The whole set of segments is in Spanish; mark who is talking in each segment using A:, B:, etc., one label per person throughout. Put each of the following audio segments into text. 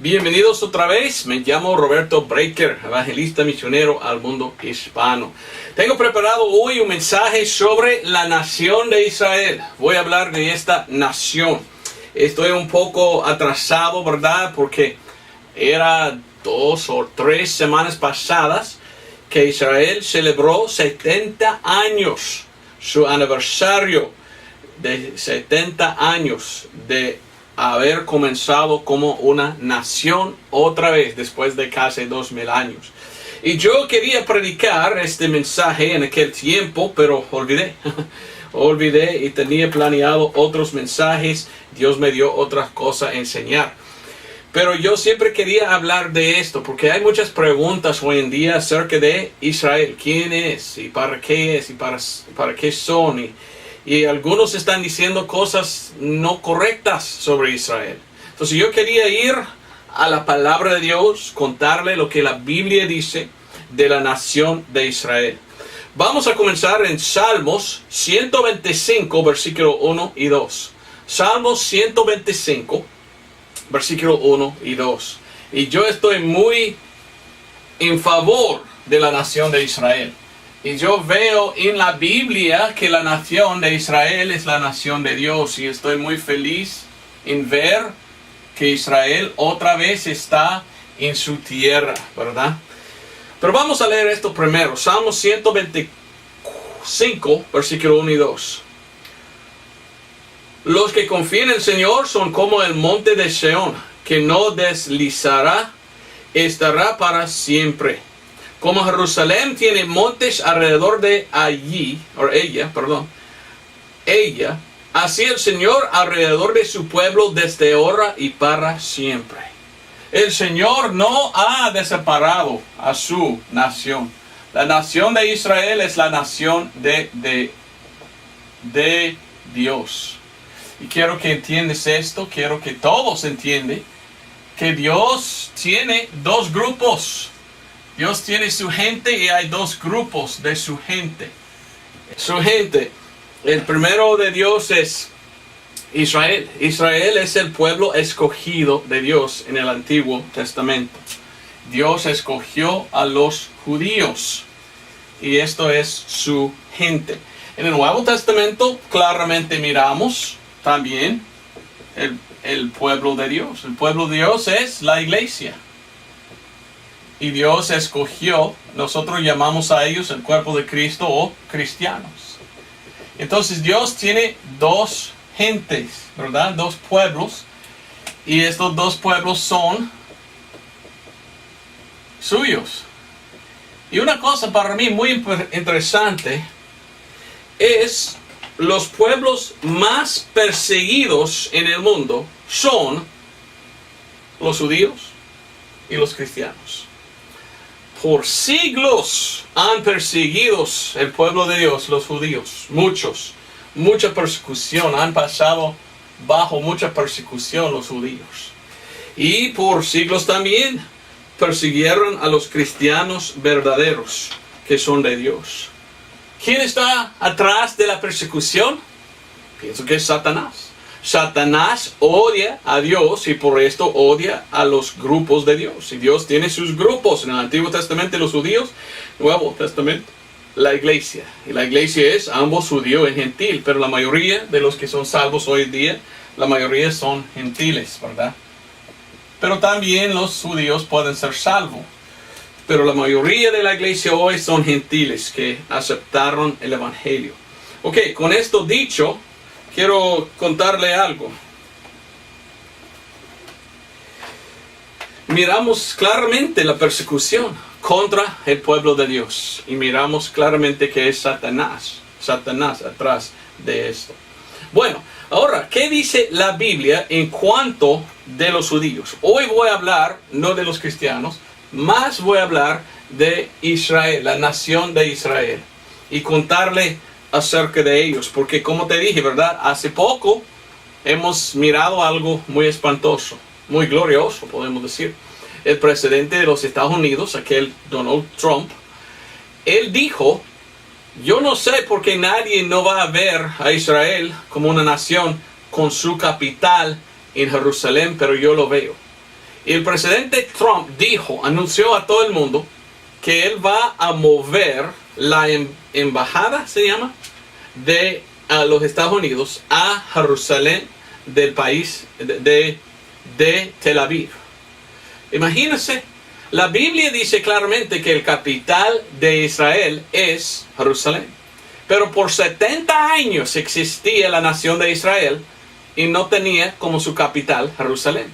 A: Bienvenidos otra vez, me llamo Roberto Breaker, evangelista misionero al mundo hispano. Tengo preparado hoy un mensaje sobre la nación de Israel. Voy a hablar de esta nación. Estoy un poco atrasado, ¿verdad? Porque era 2 o 3 semanas pasadas que Israel celebró 70 años, su aniversario de 70 años de haber comenzado como una nación otra vez después de casi 2000 años. Y yo quería predicar este mensaje en aquel tiempo, pero olvidé y tenía planeado otros mensajes. Dios me dio otras cosas a enseñar. Pero yo siempre quería hablar de esto porque hay muchas preguntas hoy en día acerca de Israel. ¿Quién es? ¿Y para qué es? ¿Y para qué son? Y algunos están diciendo cosas no correctas sobre Israel. Entonces yo quería ir a la palabra de Dios, contarle lo que la Biblia dice de la nación de Israel. Vamos a comenzar en Salmos 125, versículo 1 y 2. Salmos 125, versículo 1 y 2. Y yo estoy muy en favor de la nación de Israel. Y yo veo en la Biblia que la nación de Israel es la nación de Dios. Y estoy muy feliz en ver que Israel otra vez está en su tierra, ¿verdad? Pero vamos a leer esto primero. Salmo 125, versículo 1 y 2. Los que confían en el Señor son como el monte de Sión, que no deslizará, estará para siempre. Como Jerusalén tiene montes alrededor de ella, así el Señor alrededor de su pueblo desde ahora y para siempre. El Señor no ha desamparado a su nación. La nación de Israel es la nación de Dios. Y quiero que entiendas esto, quiero que todos entiendan que Dios tiene dos grupos. Dios tiene su gente y hay dos grupos de su gente. Su gente, el primero de Dios es Israel. Israel es el pueblo escogido de Dios en el Antiguo Testamento. Dios escogió a los judíos y esto es su gente. En el Nuevo Testamento claramente miramos también el pueblo de Dios. El pueblo de Dios es la iglesia. Y Dios escogió, nosotros llamamos a ellos el cuerpo de Cristo o cristianos. Entonces Dios tiene dos gentes, ¿verdad? Dos pueblos. Y estos dos pueblos son suyos. Y una cosa para mí muy interesante es los pueblos más perseguidos en el mundo son los judíos y los cristianos. Por siglos han perseguido el pueblo de Dios, los judíos, mucha persecución, han pasado bajo mucha persecución los judíos. Y por siglos también persiguieron a los cristianos verdaderos, que son de Dios. ¿Quién está atrás de la persecución? Pienso que es Satanás. Satanás odia a Dios y por esto odia a los grupos de Dios. Y Dios tiene sus grupos. En el Antiguo Testamento los judíos, Nuevo Testamento la iglesia. Y la iglesia es ambos judío y gentil. Pero la mayoría de los que son salvos hoy en día, la mayoría son gentiles, ¿verdad? Pero también los judíos pueden ser salvos. Pero la mayoría de la iglesia hoy son gentiles que aceptaron el evangelio. Ok, con esto dicho, quiero contarle algo. Miramos claramente la persecución contra el pueblo de Dios. Y miramos claramente que es Satanás atrás de esto. Bueno, ahora, ¿qué dice la Biblia en cuanto de los judíos? Hoy voy a hablar, no de los cristianos, más voy a hablar de Israel, la nación de Israel. Y contarle acerca de ellos, porque como te dije, ¿verdad? Hace poco hemos mirado algo muy espantoso, muy glorioso, podemos decir. El presidente de los Estados Unidos, aquel Donald Trump, él dijo, yo no sé por qué nadie no va a ver a Israel como una nación con su capital en Jerusalén, pero yo lo veo. Y el presidente Trump anunció a todo el mundo que él va a mover la embajada, se llama, de los Estados Unidos a Jerusalén del país de Tel Aviv. Imagínense, la Biblia dice claramente que el capital de Israel es Jerusalén. Pero por 70 años existía la nación de Israel y no tenía como su capital Jerusalén.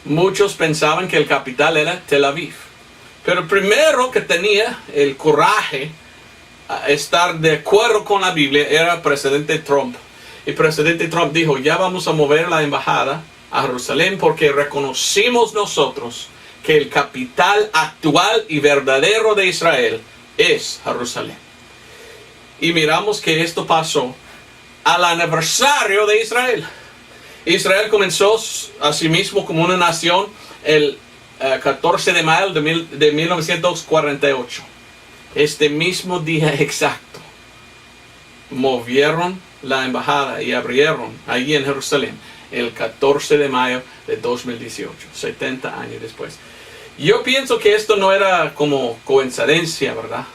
A: Muchos pensaban que el capital era Tel Aviv. Pero el primero que tenía el coraje a estar de acuerdo con la Biblia era el presidente Trump. El presidente Trump dijo, ya vamos a mover la embajada a Jerusalén porque reconocimos nosotros que el capital actual y verdadero de Israel es Jerusalén. Y miramos que esto pasó al aniversario de Israel. Israel comenzó a sí mismo como una nación el 14 de mayo de 1948. Este mismo día exacto, movieron la embajada y abrieron allí en Jerusalén el 14 de mayo de 2018, 70 años después. Yo pienso que esto no era como coincidencia, ¿verdad?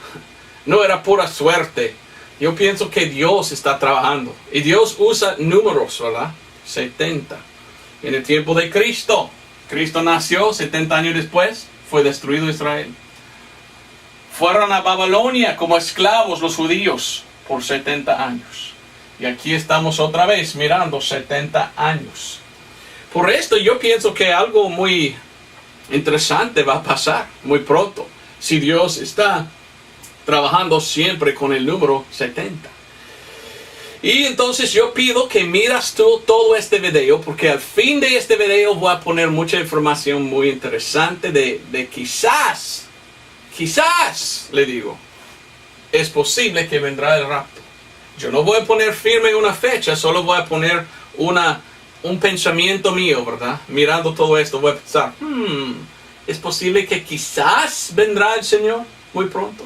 A: No era pura suerte. Yo pienso que Dios está trabajando. Y Dios usa números, ¿verdad? 70. En el tiempo de Cristo. Cristo nació 70 años después. Fue destruido Israel. Fueron a Babilonia como esclavos los judíos por 70 años. Y aquí estamos otra vez mirando 70 años. Por esto yo pienso que algo muy interesante va a pasar muy pronto. Si Dios está trabajando siempre con el número 70. Y entonces yo pido que miras tú todo este video, porque al fin de este video voy a poner mucha información muy interesante de quizás, le digo, es posible que vendrá el rapto. Yo no voy a poner firme una fecha, solo voy a poner un pensamiento mío, ¿verdad? Mirando todo esto voy a pensar, es posible que quizás vendrá el Señor muy pronto.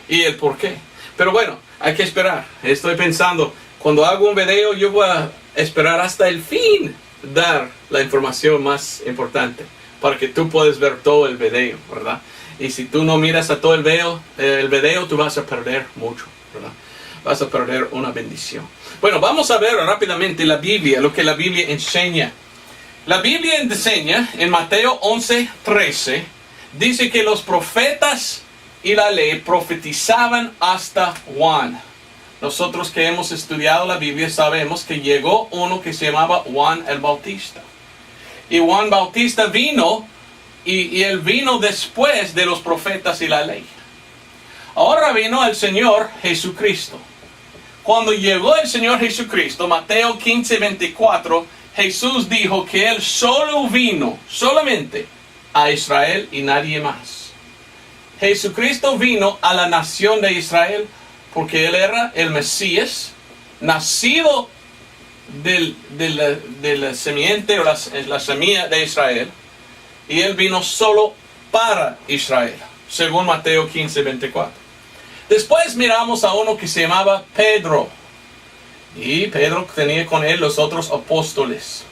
A: Y el por qué. Pero bueno, hay que esperar. Estoy pensando, cuando hago un video, yo voy a esperar hasta el fin, dar la información más importante, para que tú puedas ver todo el video, ¿verdad? Y si tú no miras a todo el video, tú vas a perder mucho, ¿verdad? Vas a perder una bendición. Bueno, vamos a ver rápidamente la Biblia, lo que la Biblia enseña. La Biblia enseña en Mateo 11:13, dice que los profetas y la ley profetizaban hasta Juan. Nosotros que hemos estudiado la Biblia sabemos que llegó uno que se llamaba Juan el Bautista. Y Juan Bautista vino, y él vino después de los profetas y la ley. Ahora vino el Señor Jesucristo. Cuando llegó el Señor Jesucristo, Mateo 15:24, Jesús dijo que Él solo vino, solamente, a Israel y nadie más. Jesucristo vino a la nación de Israel porque Él era el Mesías, nacido de la semiente o la semilla de Israel, y Él vino solo para Israel, según Mateo 15:24. Después miramos a uno que se llamaba Pedro, y Pedro tenía con él los otros apóstoles.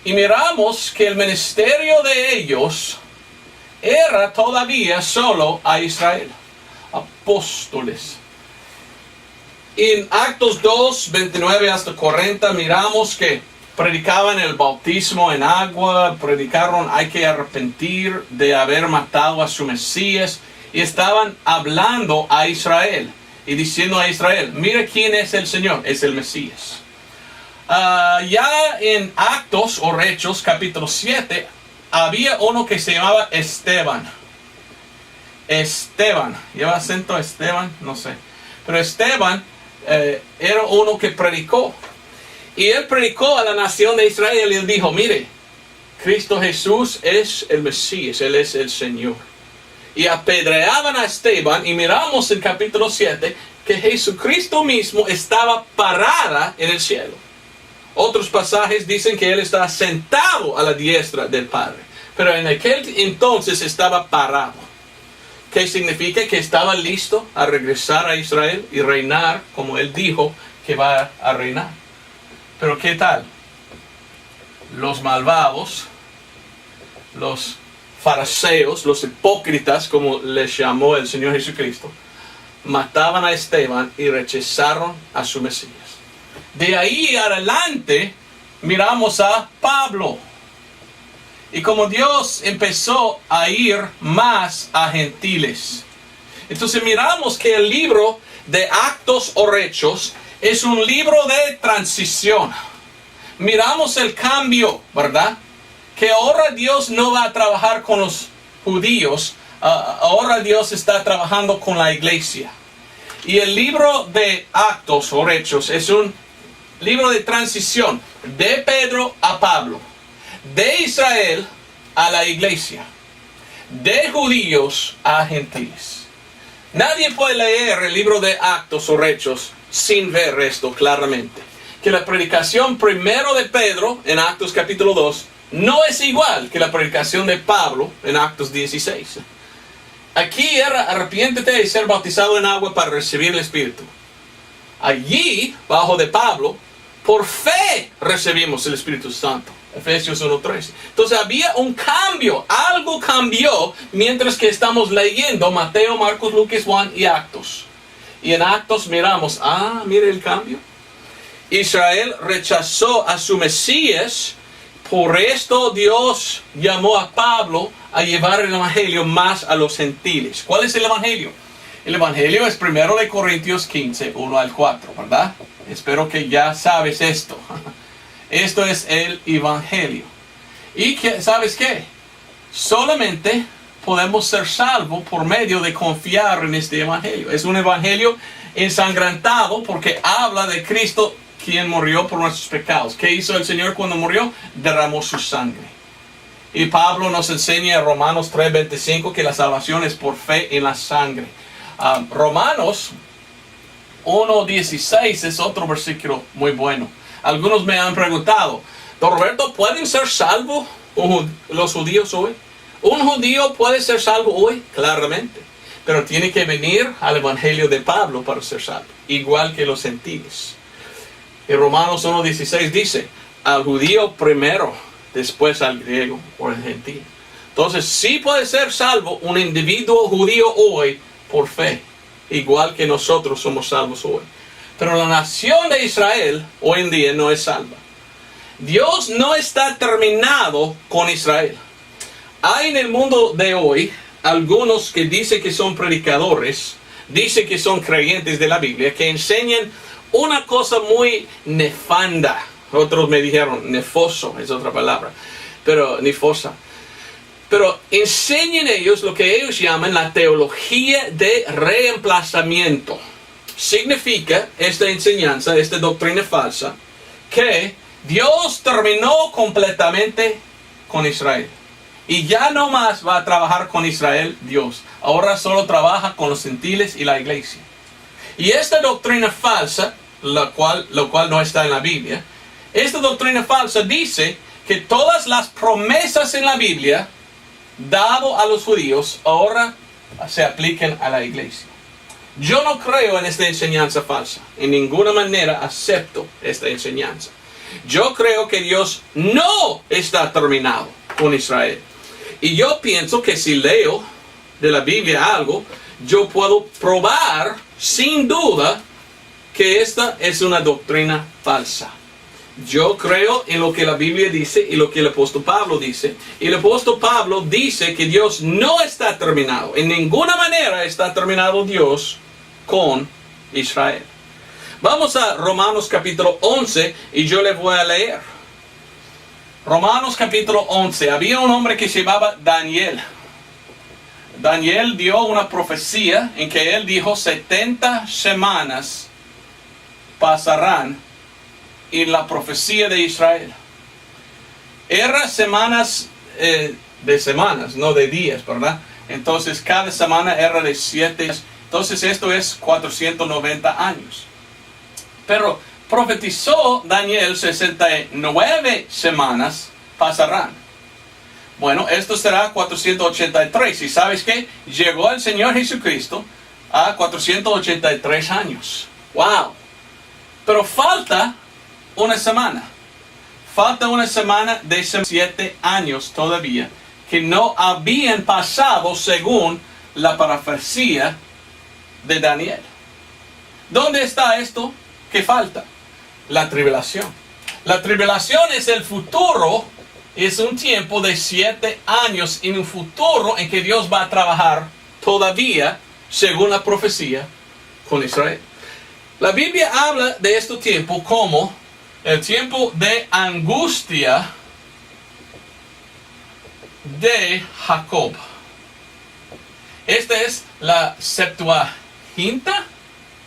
A: Y miramos que el ministerio de ellos era todavía solo a Israel. Apóstoles. En Actos 2, 29 hasta 40 miramos que predicaban el bautismo en agua, predicaron hay que arrepentir de haber matado a su Mesías, y estaban hablando a Israel y diciendo a Israel, mira quién es el Señor, es el Mesías. Ya en Actos o Hechos capítulo 7 había uno que se llamaba Esteban. ¿Lleva acento Esteban? No sé. Pero Esteban era uno que predicó. Y él predicó a la nación de Israel y él dijo, mire, Cristo Jesús es el Mesías, Él es el Señor. Y apedreaban a Esteban y miramos en capítulo 7 que Jesucristo mismo estaba parada en el cielo. Otros pasajes dicen que Él estaba sentado a la diestra del Padre. Pero en aquel entonces estaba parado. ¿Qué significa? Que estaba listo a regresar a Israel y reinar como Él dijo que va a reinar. Pero ¿qué tal? Los malvados los fariseos, los hipócritas, como les llamó el Señor Jesucristo, mataban a Esteban y rechazaron a su Mesías. De ahí adelante miramos a Pablo. Y como Dios empezó a ir más a gentiles. Entonces miramos que el libro de Actos o Hechos es un libro de transición. Miramos el cambio, ¿verdad? Que ahora Dios no va a trabajar con los judíos, ahora Dios está trabajando con la iglesia. Y el libro de Actos o Hechos es un libro de transición de Pedro a Pablo, de Israel a la iglesia, de judíos a gentiles. Nadie puede leer el libro de Actos o Hechos sin ver esto claramente. Que la predicación primero de Pedro en Actos capítulo 2 no es igual que la predicación de Pablo en Actos 16. Aquí era arrepiéntete y ser bautizado en agua para recibir el Espíritu. Allí, bajo de Pablo, por fe recibimos el Espíritu Santo. Efesios 1:13. Entonces había un cambio, algo cambió mientras que estamos leyendo Mateo, Marcos, Lucas, Juan y Actos. Y en Actos miramos, mire el cambio. Israel rechazó a su Mesías, por esto Dios llamó a Pablo a llevar el Evangelio más a los gentiles. ¿Cuál es el Evangelio? El Evangelio es 1 Corintios 15, 1 al 4, ¿verdad? Espero que ya sabes esto. Esto es el Evangelio. ¿Y sabes qué? Solamente podemos ser salvos por medio de confiar en este Evangelio. Es un Evangelio ensangrentado porque habla de Cristo quien murió por nuestros pecados. ¿Qué hizo el Señor cuando murió? Derramó su sangre. Y Pablo nos enseña en Romanos 3:25 que la salvación es por fe en la sangre. Romanos 1:16 es otro versículo muy bueno. Algunos me han preguntado, Don Roberto, ¿pueden ser salvos los judíos hoy? ¿Un judío puede ser salvo hoy? Claramente. Pero tiene que venir al Evangelio de Pablo para ser salvo. Igual que los gentiles. En Romanos 1:16 dice, al judío primero, después al griego o al gentil. Entonces, sí puede ser salvo un individuo judío hoy por fe. Igual que nosotros somos salvos hoy. Pero la nación de Israel hoy en día no es salva. Dios no está terminado con Israel. Hay en el mundo de hoy algunos que dicen que son predicadores, dicen que son creyentes de la Biblia, que enseñan una cosa muy nefanda. Otros me dijeron, nefoso es otra palabra, pero nefosa. Pero enseñan ellos lo que ellos llaman la teología de reemplazamiento. Significa esta enseñanza, esta doctrina falsa, que Dios terminó completamente con Israel. Y ya no más va a trabajar con Israel Dios. Ahora solo trabaja con los gentiles y la iglesia. Y esta doctrina falsa, lo cual no está en la Biblia, esta doctrina falsa dice que todas las promesas en la Biblia, dado a los judíos, ahora se apliquen a la iglesia. Yo no creo en esta enseñanza falsa. En ninguna manera acepto esta enseñanza. Yo creo que Dios no está terminado con Israel. Y yo pienso que si leo de la Biblia algo, yo puedo probar sin duda que esta es una doctrina falsa. Yo creo en lo que la Biblia dice y lo que el apóstol Pablo dice. Y el apóstol Pablo dice que Dios no está terminado. En ninguna manera está terminado Dios con Israel. Vamos a Romanos capítulo 11 y yo les voy a leer. Romanos capítulo 11. Había un hombre que se llamaba Daniel. Daniel dio una profecía en que él dijo 70 semanas pasarán en la profecía de Israel. Era semanas de semanas, no de días, ¿verdad? Entonces cada semana era de 7. Entonces esto es 490 años. Pero profetizó Daniel 69 semanas pasarán. Bueno, esto será 483. ¿Y sabes qué? Llegó el Señor Jesucristo a 483 años. ¡Wow! Pero falta una semana. Falta una semana de 7 años todavía que no habían pasado según la profecía de Daniel. ¿Dónde está esto que falta? La tribulación. La tribulación es el futuro, es un tiempo de 7 años en un futuro en que Dios va a trabajar todavía según la profecía con Israel. La Biblia habla de este tiempo como el tiempo de angustia de Jacob. Esta es la Septuaginta,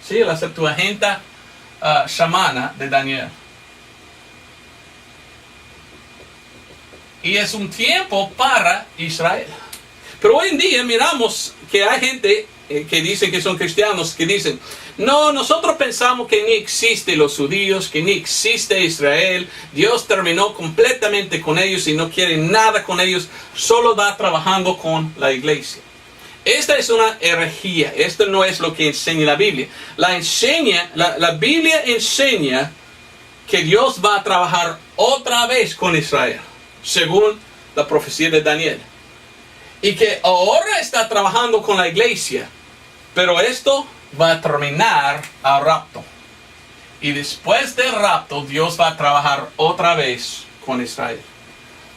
A: sí, la Septuaginta Shamana de Daniel. Y es un tiempo para Israel. Pero hoy en día miramos que hay gente que dicen que son cristianos, que dicen, no, nosotros pensamos que ni existen los judíos, que ni existe Israel. Dios terminó completamente con ellos y no quiere nada con ellos, solo va trabajando con la iglesia. Esta es una herejía, esto no es lo que enseña la Biblia. La Biblia enseña que Dios va a trabajar otra vez con Israel, según la profecía de Daniel. Y que ahora está trabajando con la iglesia, pero esto va a terminar al rapto. Y después del rapto, Dios va a trabajar otra vez con Israel.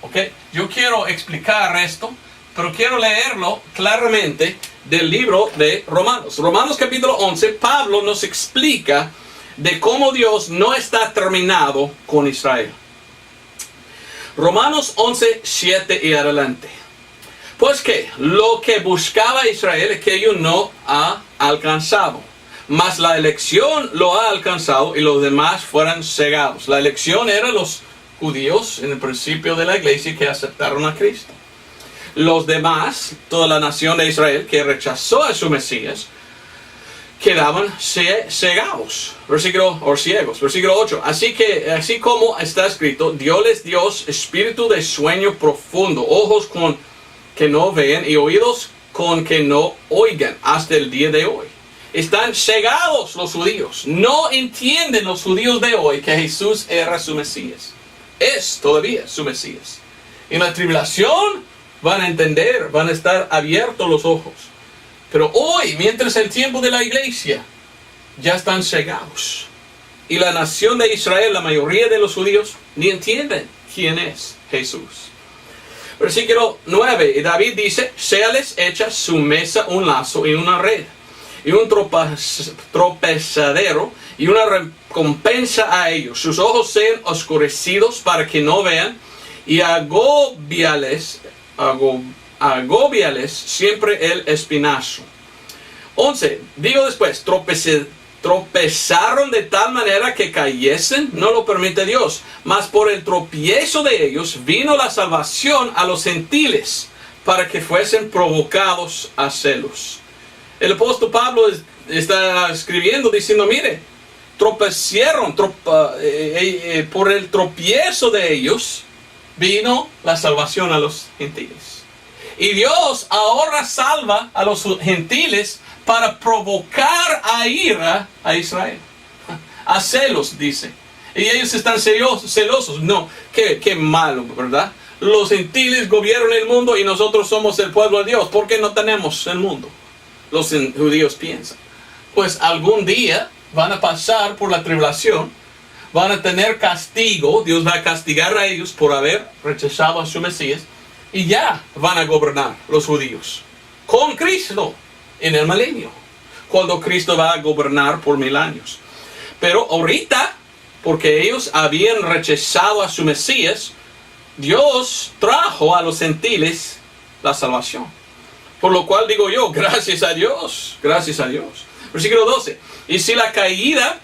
A: ¿Ok? Yo quiero explicar esto, pero quiero leerlo claramente del libro de Romanos. Romanos capítulo 11, Pablo nos explica de cómo Dios no está terminado con Israel. Romanos 11, 7 y adelante. Pues que lo que buscaba Israel, aquello no ha alcanzado. Mas la elección lo ha alcanzado y los demás fueron cegados. La elección eran los judíos en el principio de la iglesia que aceptaron a Cristo. Los demás, toda la nación de Israel que rechazó a su Mesías, quedaban cegados. Ciegos. Versículo 8. Así como está escrito, Dios les dio espíritu de sueño profundo, ojos con que no vean y oídos con que no oigan hasta el día de hoy. Están cegados los judíos. No entienden los judíos de hoy que Jesús era su Mesías. Es todavía su Mesías. En la tribulación van a entender, van a estar abiertos los ojos. Pero hoy, mientras el tiempo de la iglesia, ya están cegados. Y la nación de Israel, la mayoría de los judíos, ni entienden quién es Jesús. Versículo 9, y David dice, séales hecha su mesa un lazo y una red, y un tropezadero, y una recompensa a ellos. Sus ojos sean oscurecidos para que no vean, y agobiales siempre el espinazo. 11, digo después, tropezaron de tal manera que cayesen, no lo permite Dios, mas por el tropiezo de ellos vino la salvación a los gentiles, para que fuesen provocados a celos. El apóstol Pablo está escribiendo diciendo, mire, tropezaron, por el tropiezo de ellos vino la salvación a los gentiles. Y Dios ahora salva a los gentiles para provocar a ira a Israel. A celos, dice. Y ellos están celosos. No, qué malo, ¿verdad? Los gentiles gobiernan el mundo y nosotros somos el pueblo de Dios. ¿Por qué no tenemos el mundo? Los judíos piensan. Pues algún día van a pasar por la tribulación. Van a tener castigo. Dios va a castigar a ellos por haber rechazado a su Mesías. Y ya van a gobernar los judíos. Con Cristo. En el milenio, cuando Cristo va a gobernar por 1000 años. Pero ahorita, porque ellos habían rechazado a su Mesías, Dios trajo a los gentiles la salvación. Por lo cual digo yo, gracias a Dios, gracias a Dios. Versículo 12. Y si la caída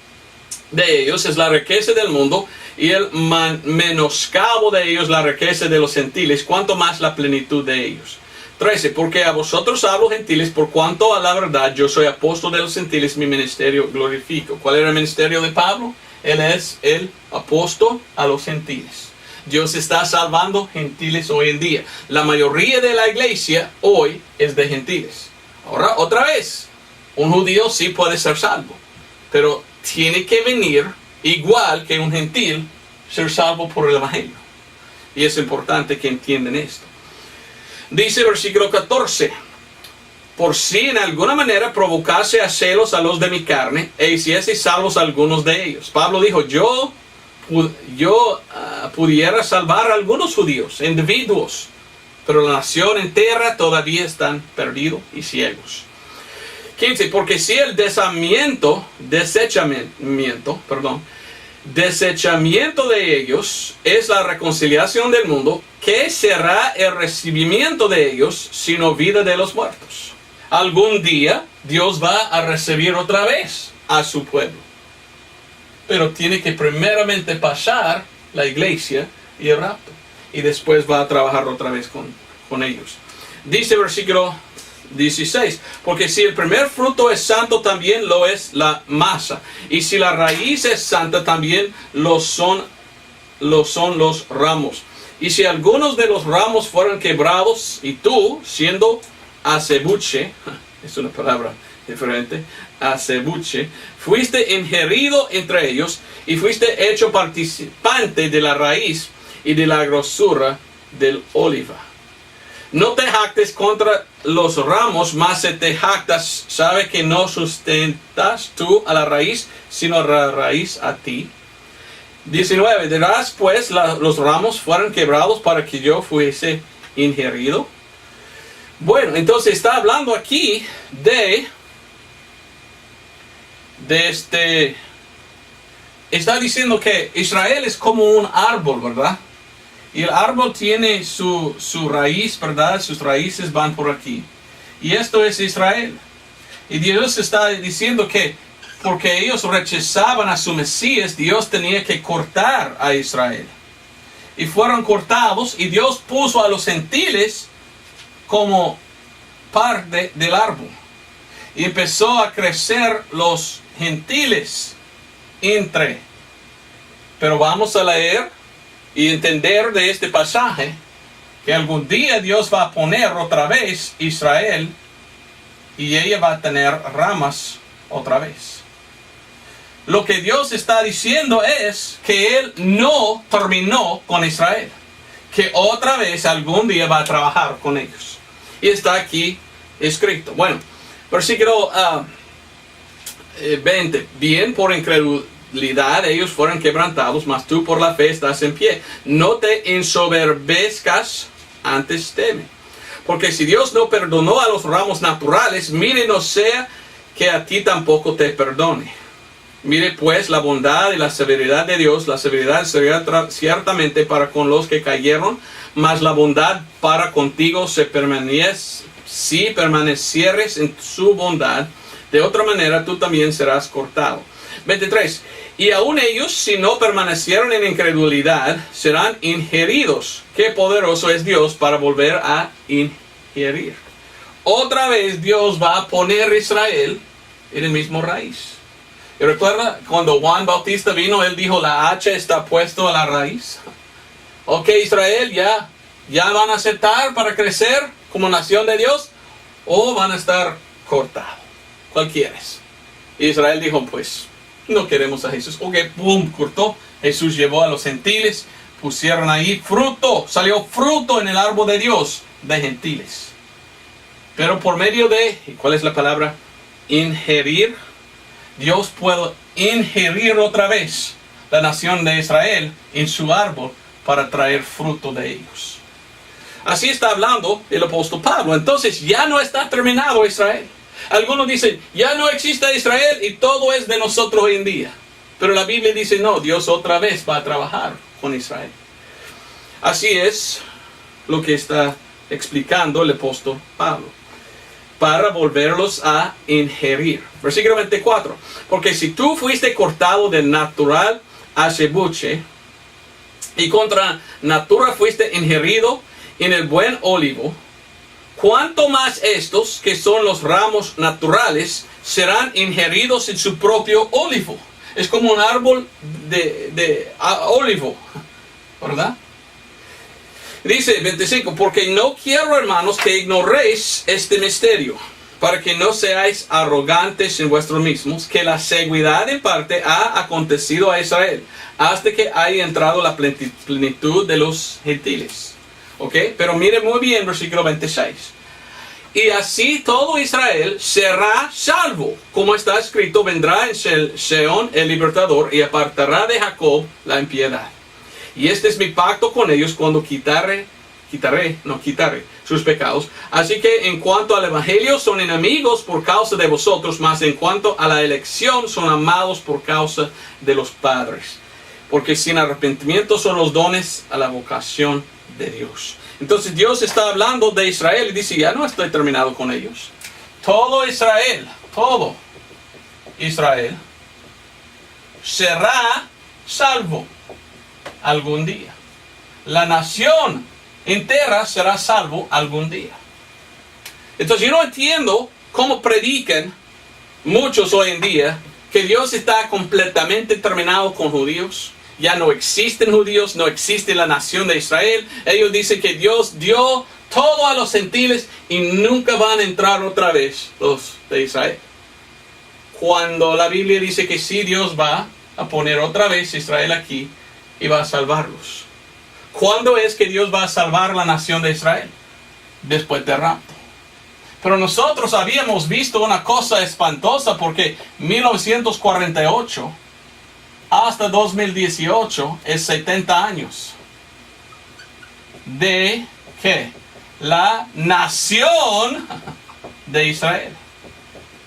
A: de ellos es la riqueza del mundo, y el menoscabo de ellos la riqueza de los gentiles, cuanto más la plenitud de ellos. 13. Porque a vosotros hablo gentiles, por cuanto a la verdad yo soy apóstol de los gentiles, mi ministerio glorifico. ¿Cuál era el ministerio de Pablo? Él es el apóstol a los gentiles. Dios está salvando gentiles hoy en día. La mayoría de la iglesia hoy es de gentiles. Ahora, otra vez, un judío sí puede ser salvo, pero tiene que venir igual que un gentil, ser salvo por el evangelio. Y es importante que entiendan esto. Dice versículo 14. Por si en alguna manera provocase a celos a los de mi carne, e hiciese salvos a algunos de ellos. Pablo dijo, yo pudiera salvar a algunos judíos, individuos, pero la nación entera todavía están perdidos y ciegos. 15. Porque si el desechamiento de ellos es la reconciliación del mundo, ¿qué será el recibimiento de ellos sino vida de los muertos? Algún día Dios va a recibir otra vez a su pueblo, pero tiene que primeramente pasar la iglesia y el rapto, y después va a trabajar otra vez con ellos. Dice versículo 16, porque si el primer fruto es santo, también lo es la masa, y si la raíz es santa, también lo son los ramos. Y si algunos de los ramos fueron quebrados, y tú, siendo acebuche, es una palabra diferente, acebuche, fuiste ingerido entre ellos, y fuiste hecho participante de la raíz y de la grosura del oliva. No te jactes contra los ramos, mas si te jactas, sabe que no sustentas tú a la raíz, sino a la raíz a ti. 19. Dirás pues, los ramos fueron quebrados para que yo fuese ingerido. Bueno, entonces está hablando aquí está diciendo que Israel es como un árbol, ¿verdad? Y el árbol tiene su raíz, ¿verdad? Sus raíces van por aquí. Y esto es Israel. Y Dios está diciendo que porque ellos rechazaban a su Mesías, Dios tenía que cortar a Israel. Y fueron cortados, y Dios puso a los gentiles como parte del árbol. Y empezó a crecer los gentiles entre. Pero vamos a leer y entender de este pasaje que algún día Dios va a poner otra vez Israel, y ella va a tener ramas otra vez. Lo que Dios está diciendo es que Él no terminó con Israel, que otra vez algún día va a trabajar con ellos. Y está aquí escrito. Bueno, versículo 20. Bien, por incredulidad ellos fueron quebrantados, mas tú por la fe estás en pie. No te ensoberbezcas, antes teme. Porque si Dios no perdonó a los ramos naturales, mire, no sea que a ti tampoco te perdone. Mire pues la bondad y la severidad de Dios. La severidad sería ciertamente para con los que cayeron, mas la bondad para contigo si permanecieres en su bondad. De otra manera tú también serás cortado. 23. Y aun ellos, si no permanecieron en incredulidad, serán ingeridos. Qué poderoso es Dios para volver a ingerir. Otra vez Dios va a poner a Israel en el mismo raíz. Y recuerda, cuando Juan Bautista vino, él dijo, la hacha está puesta a la raíz. Ok, Israel, ya van a aceptar para crecer como nación de Dios, o van a estar cortados. ¿Cuál quieres? Y Israel dijo, pues, no queremos a Jesús. Ok, boom, cortó. Jesús llevó a los gentiles, pusieron ahí fruto, salió fruto en el árbol de Dios de gentiles. Pero por medio de, ¿cuál es la palabra? Ingerir. Dios puede ingerir otra vez la nación de Israel en su árbol para traer fruto de ellos. Así está hablando el apóstol Pablo. Entonces ya no está terminado Israel. Algunos dicen, ya no existe Israel y todo es de nosotros hoy en día. Pero la Biblia dice, no, Dios otra vez va a trabajar con Israel. Así es lo que está explicando el apóstol Pablo, para volverlos a ingerir. Versículo 24. Porque si tú fuiste cortado del natural acebuche, y contra natura fuiste ingerido en el buen olivo, cuánto más estos, que son los ramos naturales, serán ingeridos en su propio olivo. Es como un árbol de olivo, ¿verdad? Dice 25, porque no quiero, hermanos, que ignoréis este misterio, para que no seáis arrogantes en vuestros mismos, que la seguridad en parte ha acontecido a Israel, hasta que haya entrado la plenitud de los gentiles. ¿Ok? Pero mire muy bien versículo 26. Y así todo Israel será salvo. Como está escrito, vendrá en Seón el libertador y apartará de Jacob la impiedad. Y este es mi pacto con ellos cuando quitaré sus pecados. Así que en cuanto al evangelio son enemigos por causa de vosotros, mas en cuanto a la elección son amados por causa de los padres. Porque sin arrepentimiento son los dones a la vocación de Dios. Entonces Dios está hablando de Israel y dice, ya no estoy terminado con ellos. Todo Israel será salvo algún día. La nación entera será salvo algún día. Entonces yo no entiendo cómo predican muchos hoy en día que Dios está completamente terminado con judíos. Ya no existen judíos, no existe la nación de Israel. Ellos dicen que Dios dio todo a los gentiles y nunca van a entrar otra vez los de Israel. Cuando la Biblia dice que sí, Dios va a poner otra vez Israel aquí y va a salvarlos. ¿Cuándo es que Dios va a salvar la nación de Israel? Después del rapto. Pero nosotros habíamos visto una cosa espantosa porque 1948 hasta 2018 es 70 años de ¿qué? La nación de Israel.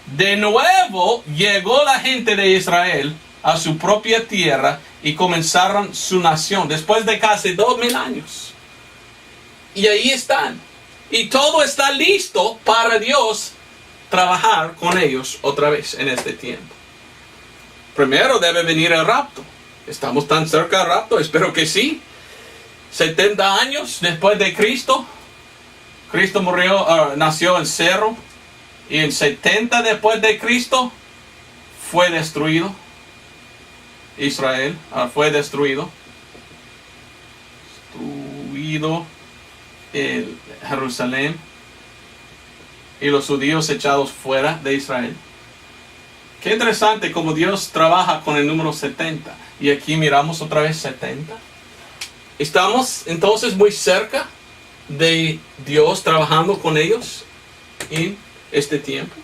A: De nuevo llegó la gente de Israel a su propia tierra y comenzaron su nación después de casi 2000 años. Y ahí están. Y todo está listo para Dios trabajar con ellos otra vez en este tiempo. Primero debe venir el rapto. ¿Estamos tan cerca del rapto? Espero que sí. 70 años después de Cristo. Cristo nació en 0. Y en 70 después de Cristo fue destruido. Israel fue destruido. Jerusalén. Y los judíos echados fuera de Israel. Qué interesante como Dios trabaja con el número 70. Y aquí miramos otra vez 70. Estamos entonces muy cerca de Dios trabajando con ellos en este tiempo.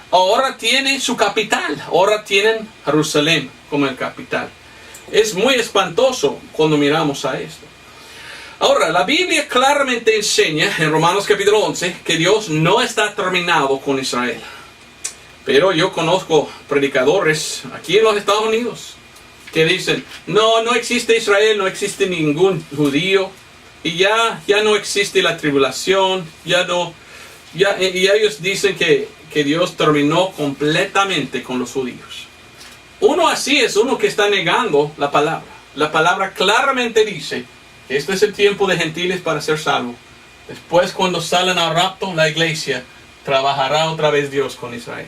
A: Ahora tiene su capital. Ahora tienen Jerusalén como el capital. Es muy espantoso cuando miramos a esto. Ahora, la Biblia claramente enseña en Romanos capítulo 11 que Dios no está terminado con Israel. Pero yo conozco predicadores aquí en los Estados Unidos que dicen, no existe Israel, no existe ningún judío, y ya no existe la tribulación, y ellos dicen que Dios terminó completamente con los judíos. Uno así es uno que está negando la palabra. La palabra claramente dice que este es el tiempo de gentiles para ser salvos. Después, cuando salen al rapto, la iglesia trabajará otra vez Dios con Israel.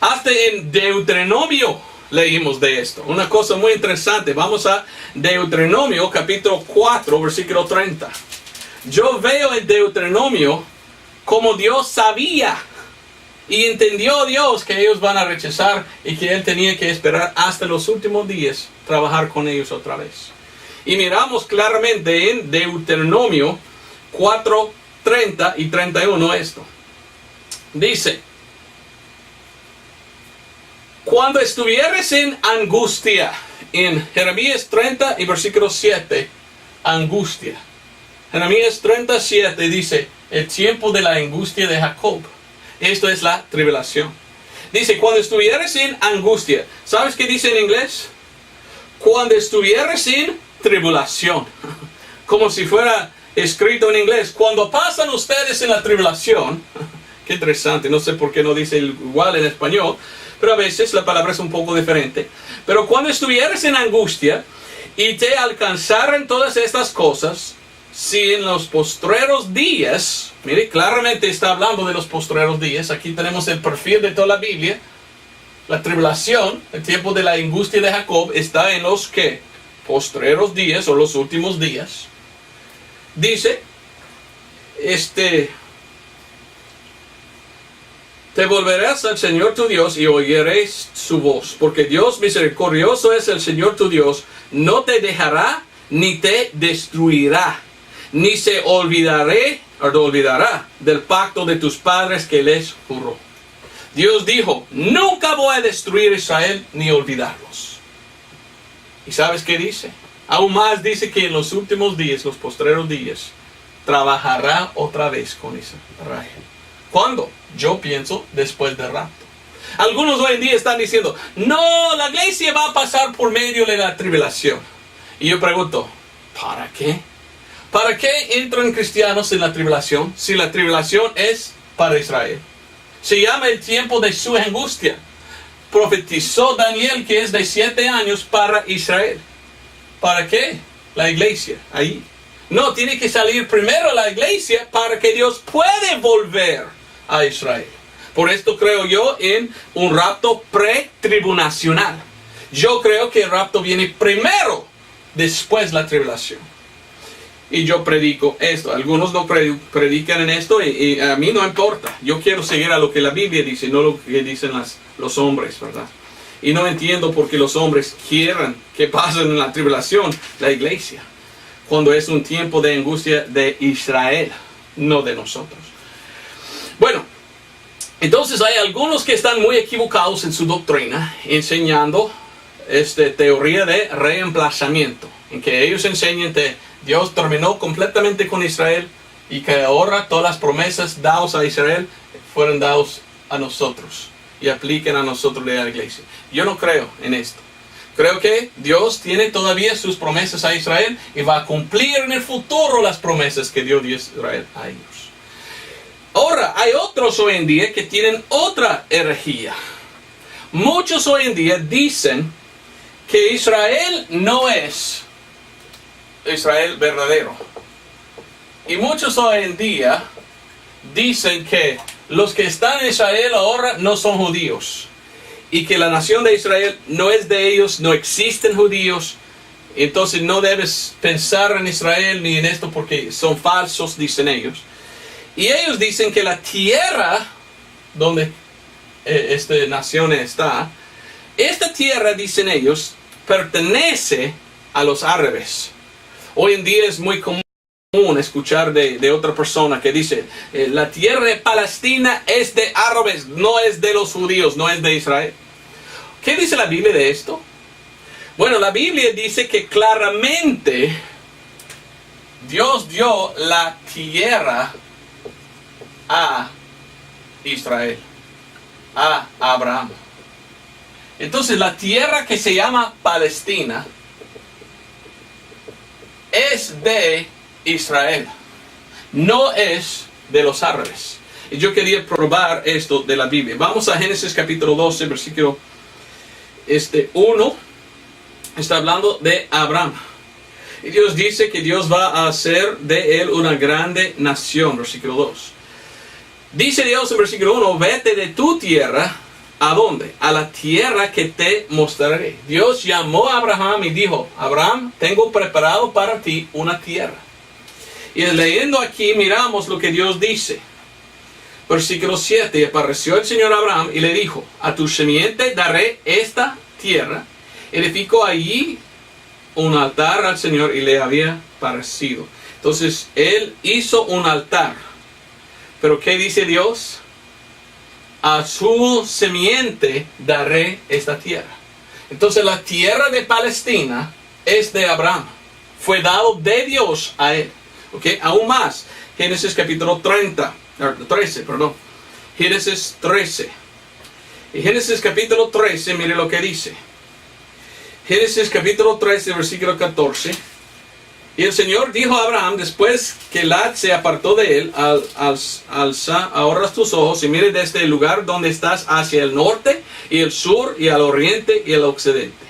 A: Hasta en Deuteronomio leímos de esto. Una cosa muy interesante. Vamos a Deuteronomio capítulo 4 versículo 30. Yo veo en Deuteronomio como Dios sabía y entendió Dios que ellos van a rechazar y que Él tenía que esperar hasta los últimos días trabajar con ellos otra vez. Y miramos claramente en Deuteronomio 4, 30 y 31 esto. Dice, cuando estuvieres en angustia, en Jeremías 30 y versículo 7, angustia. Jeremías 37 dice, el tiempo de la angustia de Jacob. Esto es la tribulación. Dice, cuando estuvieres en angustia. ¿Sabes qué dice en inglés? Cuando estuvieres en tribulación. Como si fuera escrito en inglés. Cuando pasan ustedes en la tribulación. Qué interesante, no sé por qué no dice igual en español. Pero a veces la palabra es un poco diferente. Pero cuando estuvieres en angustia y te alcanzaran todas estas cosas, si en los postreros días, mire, claramente está hablando de los postreros días. Aquí tenemos el perfil de toda la Biblia. La tribulación, el tiempo de la angustia de Jacob, está en los ¿qué? Postreros días o los últimos días. Dice, te volverás al Señor tu Dios y oiréis su voz, porque Dios misericordioso es el Señor tu Dios, no te dejará ni te destruirá. ni se olvidará del pacto de tus padres que les juró. Dios dijo, nunca voy a destruir a Israel ni olvidarlos. ¿Y sabes qué dice? Aún más dice que en los últimos días, los postreros días, trabajará otra vez con Israel. ¿Cuándo? Yo pienso después del rapto. Algunos hoy en día están diciendo, no, la iglesia va a pasar por medio de la tribulación. Y yo pregunto, ¿para qué? ¿Para qué entran cristianos en la tribulación si la tribulación es para Israel? Se llama el tiempo de su angustia. Profetizó Daniel que es de 7 años para Israel. ¿Para qué? La iglesia, ahí. No, tiene que salir primero la iglesia para que Dios pueda volver a Israel. Por esto creo yo en un rapto pretribulacional. Yo creo que el rapto viene primero, después la tribulación. Y yo predico esto. Algunos no predican en esto y a mí no importa. Yo quiero seguir a lo que la Biblia dice, no lo que dicen los hombres, ¿verdad? Y no entiendo por qué los hombres quieran que pasen en la tribulación la iglesia, cuando es un tiempo de angustia de Israel, no de nosotros. Bueno, entonces hay algunos que están muy equivocados en su doctrina, enseñando esta teoría de reemplazamiento, en que ellos enseñan que Dios terminó completamente con Israel y que ahora todas las promesas dadas a Israel fueron dadas a nosotros y apliquen a nosotros de la iglesia. Yo no creo en esto. Creo que Dios tiene todavía sus promesas a Israel y va a cumplir en el futuro las promesas que dio Dios a Israel a ellos. Ahora, hay otros hoy en día que tienen otra herejía. Muchos hoy en día dicen que Israel no es Israel verdadero. Y muchos hoy en día dicen que los que están en Israel ahora no son judíos. Y que la nación de Israel no es de ellos, no existen judíos. Entonces no debes pensar en Israel ni en esto porque son falsos, dicen ellos. Y ellos dicen que la tierra donde esta nación está, esta tierra, dicen ellos, pertenece a los árabes. Hoy en día es muy común escuchar de otra persona que dice, la tierra de Palestina es de árabes, no es de los judíos, no es de Israel. ¿Qué dice la Biblia de esto? Bueno, la Biblia dice que claramente Dios dio la tierra a Israel, a Abraham. Entonces la tierra que se llama Palestina es de Israel, no es de los árabes. Y yo quería probar esto de la Biblia. Vamos a Génesis capítulo 12, versículo 1. Está hablando de Abraham. Y Dios dice que Dios va a hacer de él una grande nación, versículo 2. Dice Dios en versículo 1, vete de tu tierra, ¿a dónde? A la tierra que te mostraré. Dios llamó a Abraham y dijo, Abraham, tengo preparado para ti una tierra. Y leyendo aquí miramos lo que Dios dice. Versículo 7, y apareció el Señor a Abraham y le dijo, a tu simiente daré esta tierra. Edificó allí un altar al Señor y le había parecido. Entonces él hizo un altar. Pero ¿qué dice Dios? A su simiente daré esta tierra. Entonces la tierra de Palestina es de Abraham. Fue dado de Dios a él. ¿Okay? Aún más. Génesis capítulo 13. Génesis 13. Y Génesis capítulo 13, mire lo que dice. Génesis capítulo 13, versículo 14. Y el Señor dijo a Abraham, después que Lot se apartó de él, alza ahora tus ojos y mire desde el lugar donde estás hacia el norte y el sur y al oriente y al occidente.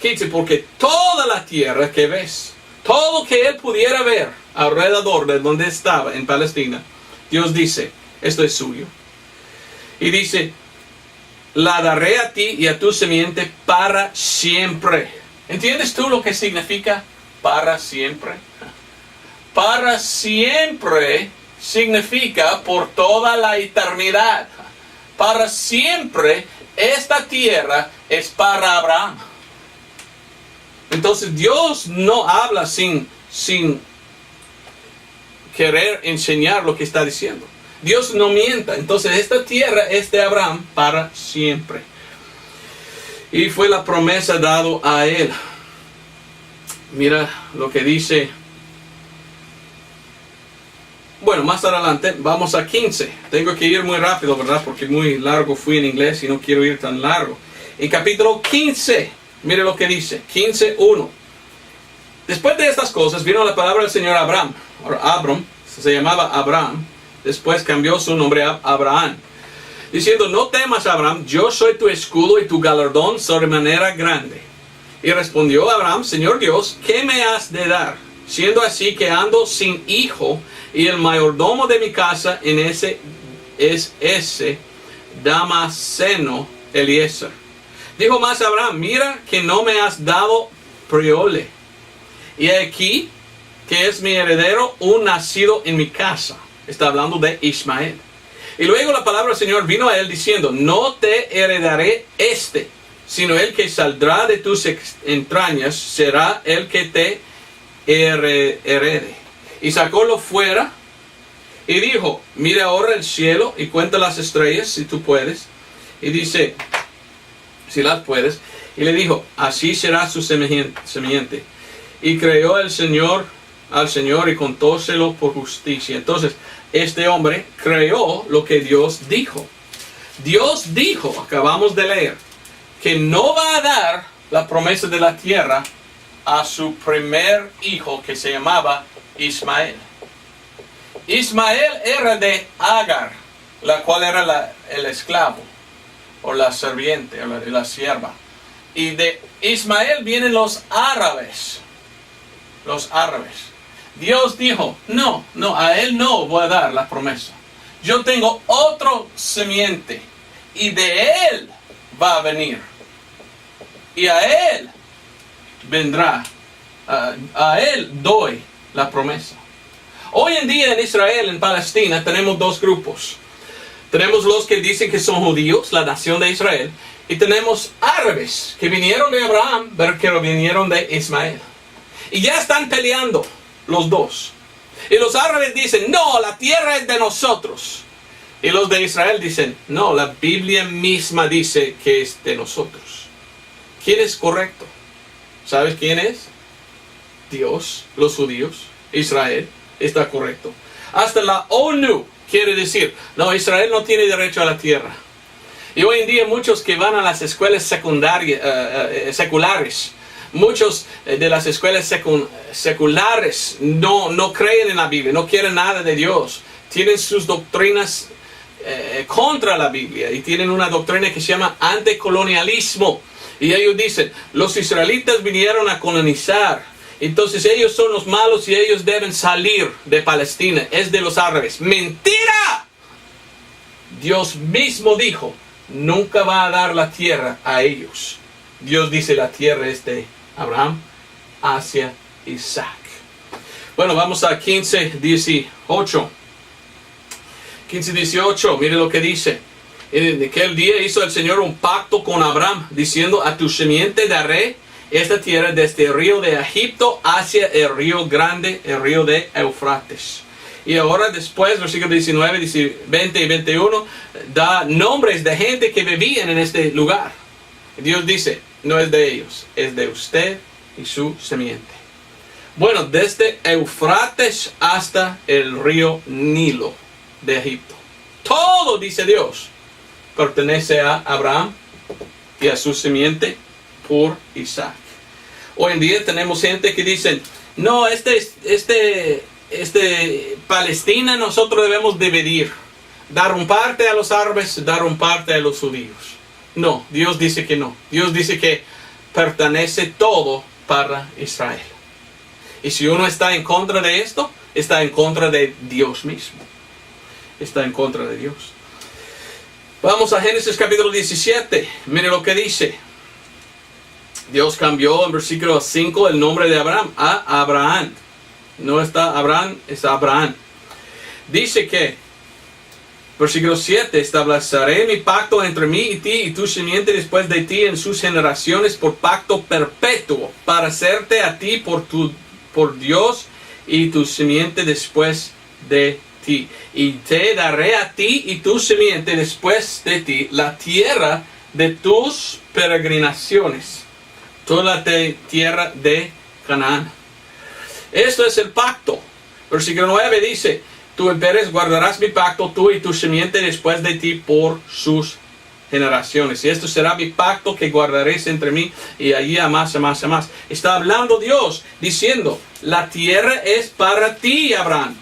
A: ¿Qué dice? Porque toda la tierra que ves, todo que él pudiera ver alrededor de donde estaba en Palestina, Dios dice, esto es suyo. Y dice, la daré a ti y a tu simiente para siempre. ¿Entiendes tú lo que significa para siempre? Para siempre significa por toda la eternidad. Para siempre esta tierra es para Abraham. Entonces Dios no habla sin querer enseñar lo que está diciendo. Dios no mienta. Entonces esta tierra es de Abraham para siempre. Y fue la promesa dado a él. Mira lo que dice. Bueno, más adelante vamos a 15. Tengo que ir muy rápido, ¿verdad? Porque muy largo fui en inglés y no quiero ir tan largo. En capítulo 15, mire lo que dice. 15:1. Después de estas cosas vino la palabra del Señor a Abraham. Abram, se llamaba Abraham. Después cambió su nombre a Abraham. Diciendo, no temas, Abraham, yo soy tu escudo y tu galardón sobremanera grande. Y respondió Abraham, Señor Dios, ¿qué me has de dar? Siendo así que ando sin hijo, y el mayordomo de mi casa es ese Damaseno Eliezer. Dijo más Abraham, mira que no me has dado priole. Y aquí que es mi heredero, un nacido en mi casa. Está hablando de Ismael. Y luego la palabra del Señor vino a él diciendo, no te heredaré sino el que saldrá de tus entrañas será el que te herede. Y sacólo fuera y dijo, mira ahora el cielo y cuenta las estrellas si tú puedes. Y dice, si las puedes. Y le dijo, así será su semiente. Y creyó el Señor al Señor y contóselo por justicia. Entonces, este hombre creyó lo que Dios dijo. Dios dijo, acabamos de leer, que no va a dar la promesa de la tierra a su primer hijo que se llamaba Ismael. Ismael era de Agar, la cual era el esclavo, o la serviente, o la sierva. Y de Ismael vienen los árabes. Los árabes. Dios dijo, no, a él no voy a dar la promesa. Yo tengo otro semiente, y de él va a venir. Y a él vendrá, a él doy la promesa. Hoy en día en Israel, en Palestina, tenemos dos grupos. Tenemos los que dicen que son judíos, la nación de Israel, y tenemos árabes que vinieron de Abraham, pero que vinieron de Ismael. Y ya están peleando los dos. Y los árabes dicen, no, la tierra es de nosotros. Y los de Israel dicen, no, la Biblia misma dice que es de nosotros. ¿Quién es correcto? ¿Sabes quién es? Dios, los judíos, Israel, está correcto. Hasta la ONU quiere decir, no, Israel no tiene derecho a la tierra. Y hoy en día muchos que van a las escuelas seculares, muchos de las escuelas seculares no creen en la Biblia, no quieren nada de Dios. Tienen sus doctrinas contra la Biblia y tienen una doctrina que se llama anticolonialismo. Y ellos dicen, los israelitas vinieron a colonizar, entonces ellos son los malos y ellos deben salir de Palestina, es de los árabes. ¡Mentira! Dios mismo dijo, nunca va a dar la tierra a ellos. Dios dice, la tierra es de Abraham hacia Isaac. Bueno, vamos a 15:18. 15:18, mire lo que dice. En aquel día hizo el Señor un pacto con Abraham, diciendo, a tu semiente daré esta tierra desde el río de Egipto hacia el río grande, el río de Eufrates. Y ahora después, versículo 19, 20 y 21, da nombres de gente que vivían en este lugar. Dios dice, no es de ellos, es de usted y su semiente. Bueno, desde Eufrates hasta el río Nilo de Egipto. Todo, dice Dios, pertenece a Abraham y a su semiente por Isaac. Hoy en día tenemos gente que dicen, no, Palestina nosotros debemos dividir. Dar un parte a los árabes, dar un parte a los judíos. No, Dios dice que no. Dios dice que pertenece todo para Israel. Y si uno está en contra de esto, está en contra de Dios mismo. Está en contra de Dios. Vamos a Génesis capítulo 17. Mire lo que dice. Dios cambió en versículo 5 el nombre de Abraham a Abraham. No está Abraham, es Abraham. Dice que, versículo 7, estableceré mi pacto entre mí y ti y tu simiente después de ti en sus generaciones por pacto perpetuo, para hacerte a ti por Dios y tu simiente después de ti. Y te daré a ti y tu simiente después de ti la tierra de tus peregrinaciones, toda la tierra de Canaán. Esto es el pacto. Versículo 9 dice, tú Pérez guardarás mi pacto, tú y tu simiente después de ti por sus generaciones. Y esto será mi pacto que guardaréis entre mí y allí a más, a más, a más. Está hablando Dios diciendo, la tierra es para ti, Abraham,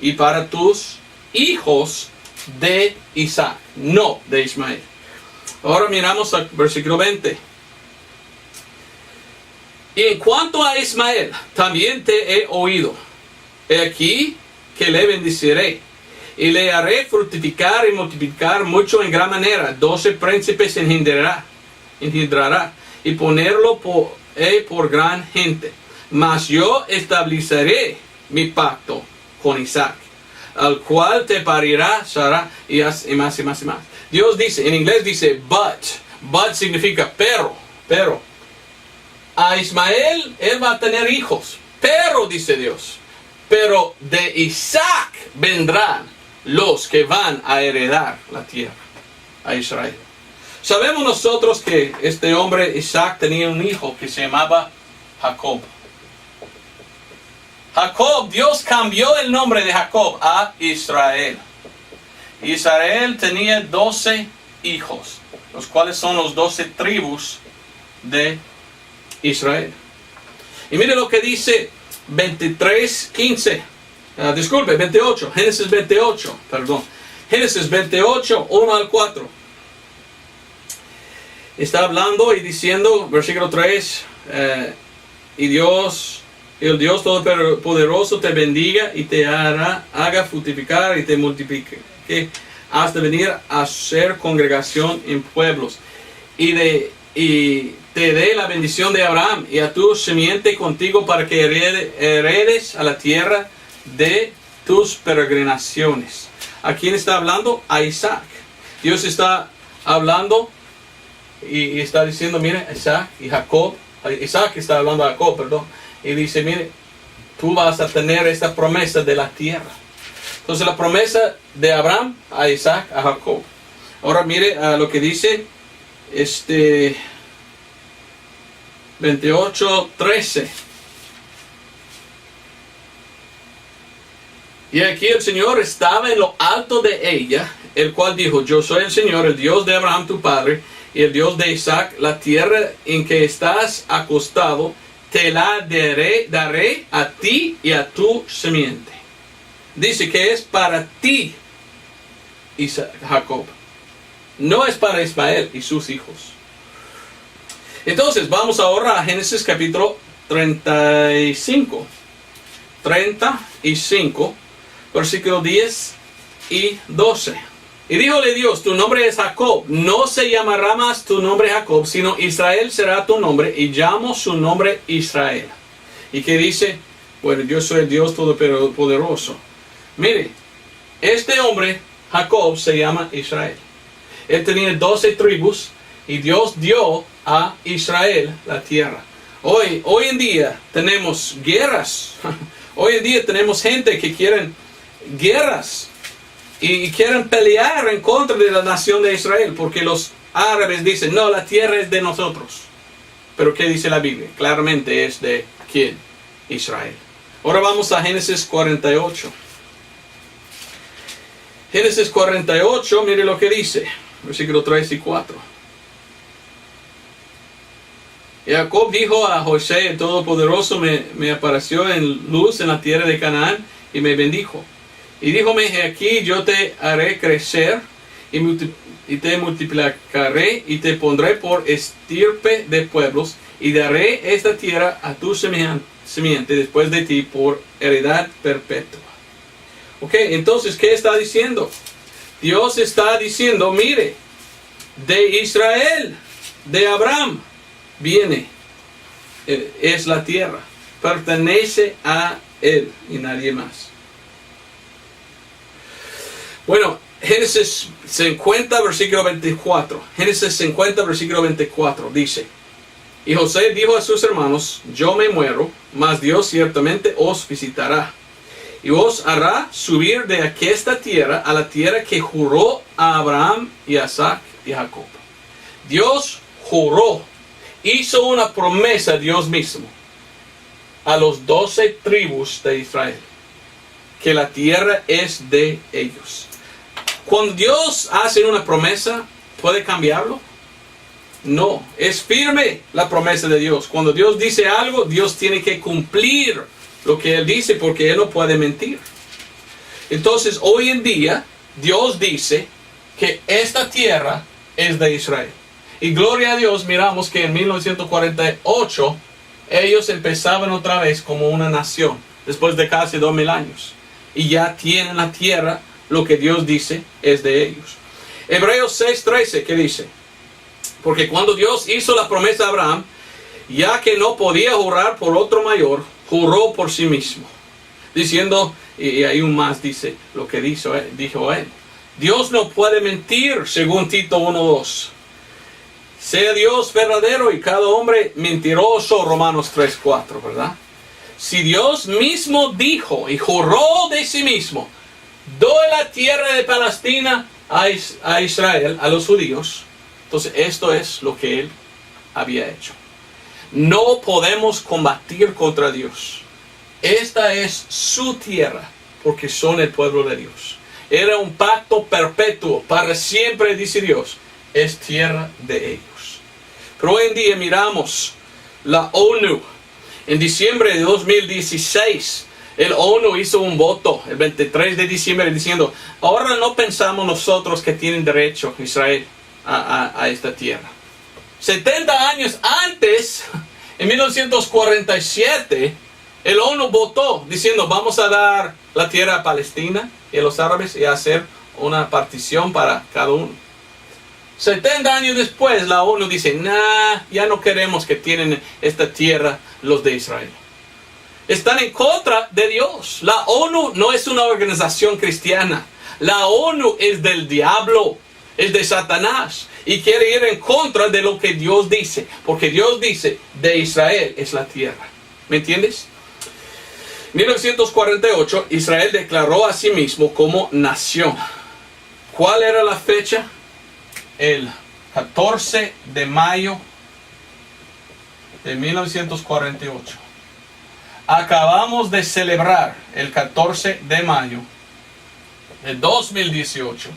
A: y para tus hijos de Isaac, no de Ismael. Ahora miramos al versículo 20. Y en cuanto a Ismael, también te he oído. He aquí que le bendeciré, y le haré fructificar y multiplicar mucho en gran manera. 12 príncipes engendrará, y ponerlo por gran gente. Mas yo estableceré mi pacto con Isaac, al cual te parirá Sara, y más y más y más. Dios dice, en inglés dice but significa pero. A Ismael, él va a tener hijos, pero, dice Dios, pero de Isaac vendrán los que van a heredar la tierra a Israel. Sabemos nosotros que este hombre Isaac tenía un hijo que se llamaba Jacob. Dios cambió el nombre de Jacob a Israel. Israel tenía 12 hijos, los cuales son los 12 tribus de Israel. Y mire lo que dice 28, Génesis 28, 1 al 4. Está hablando y diciendo, versículo 3, el Dios Todopoderoso te bendiga y te haga fructificar y te multiplique, hasta venir a ser congregación en pueblos. Y te dé la bendición de Abraham y a tu simiente contigo para que heredes a la tierra de tus peregrinaciones. ¿A quién está hablando? A Isaac. Dios está hablando y está diciendo, mire, Isaac y Jacob. Isaac está hablando a Jacob, perdón. Y dice, mire, tú vas a tener esta promesa de la tierra. Entonces la promesa de Abraham a Isaac, a Jacob. Ahora mire lo que dice 28:13. Y aquí el Señor estaba en lo alto de ella, el cual dijo, yo soy el Señor, el Dios de Abraham tu padre, y el Dios de Isaac. La tierra en que estás acostado, te la daré a ti y a tu simiente. Dice que es para ti, Isaac, Jacob. No es para Ismael y sus hijos. Entonces, vamos ahora a Génesis capítulo 35. 35, versículos 10 y 12. Y díjole Dios, tu nombre es Jacob, no se llamará más tu nombre Jacob, sino Israel será tu nombre, y llamo su nombre Israel. ¿Y qué dice? Bueno, yo soy el Dios Todopoderoso. Mire, este hombre, Jacob, se llama Israel. Él tenía 12 tribus, y Dios dio a Israel la tierra. Hoy en día tenemos guerras. Hoy en día tenemos gente que quieren guerras y quieren pelear en contra de la nación de Israel, porque los árabes dicen, no, la tierra es de nosotros. Pero ¿qué dice la Biblia? Claramente es de ¿quién? Israel. Ahora vamos a Génesis 48. Génesis 48, mire lo que dice, versículos 3 y 4. Y Jacob dijo a José, el Todopoderoso me apareció en luz en la tierra de Canaán y me bendijo. Y díjome, aquí yo te haré crecer y te multiplicaré y te pondré por estirpe de pueblos y daré esta tierra a tu simiente después de ti por heredad perpetua. Ok, entonces, ¿qué está diciendo? Dios está diciendo, mire, de Israel, de Abraham, viene, es la tierra, pertenece a él y nadie más. Bueno, Génesis 50, versículo 24. Génesis 50, versículo 24 dice, y José dijo a sus hermanos, yo me muero, mas Dios ciertamente os visitará, y os hará subir de aquesta tierra a la tierra que juró a Abraham y a Isaac y a Jacob. Dios juró, hizo una promesa Dios mismo a los 12 tribus de Israel, que la tierra es de ellos. Cuando Dios hace una promesa, ¿puede cambiarlo? No, es firme la promesa de Dios. Cuando Dios dice algo, Dios tiene que cumplir lo que Él dice, porque Él no puede mentir. Entonces, hoy en día, Dios dice que esta tierra es de Israel. Y gloria a Dios, miramos que en 1948, ellos empezaban otra vez como una nación, después de casi 2000 años. Y ya tienen la tierra, lo que Dios dice es de ellos. Hebreos 6:13, ¿qué dice? Porque cuando Dios hizo la promesa a Abraham, ya que no podía jurar por otro mayor, juró por sí mismo, diciendo, y hay un más, dice lo que dijo él. Dios no puede mentir, según Tito 1:2. Sea Dios verdadero y cada hombre mentiroso, Romanos 3:4, ¿verdad? Si Dios mismo dijo y juró de sí mismo, doy la tierra de Palestina a Israel, a los judíos, entonces esto es lo que Él había hecho. No podemos combatir contra Dios. Esta es su tierra, porque son el pueblo de Dios. Era un pacto perpetuo, para siempre, dice Dios, es tierra de ellos. Pero hoy en día miramos la ONU. En diciembre de 2016, el ONU hizo un voto, el 23 de diciembre, diciendo, ahora no pensamos nosotros que tienen derecho Israel a esta tierra. 70 años antes, en 1947, el ONU votó diciendo, vamos a dar la tierra a Palestina y a los árabes y a hacer una partición para cada uno. 70 años después, la ONU dice, ya no queremos que tienen esta tierra los de Israel. Están en contra de Dios. La ONU no es una organización cristiana. La ONU es del diablo, es de Satanás. Y quiere ir en contra de lo que Dios dice. Porque Dios dice, de Israel es la tierra. ¿Me entiendes? En 1948, Israel declaró a sí mismo como nación. ¿Cuál era la fecha? El 14 de mayo de 1948. Acabamos de celebrar el 14 de mayo de 2018,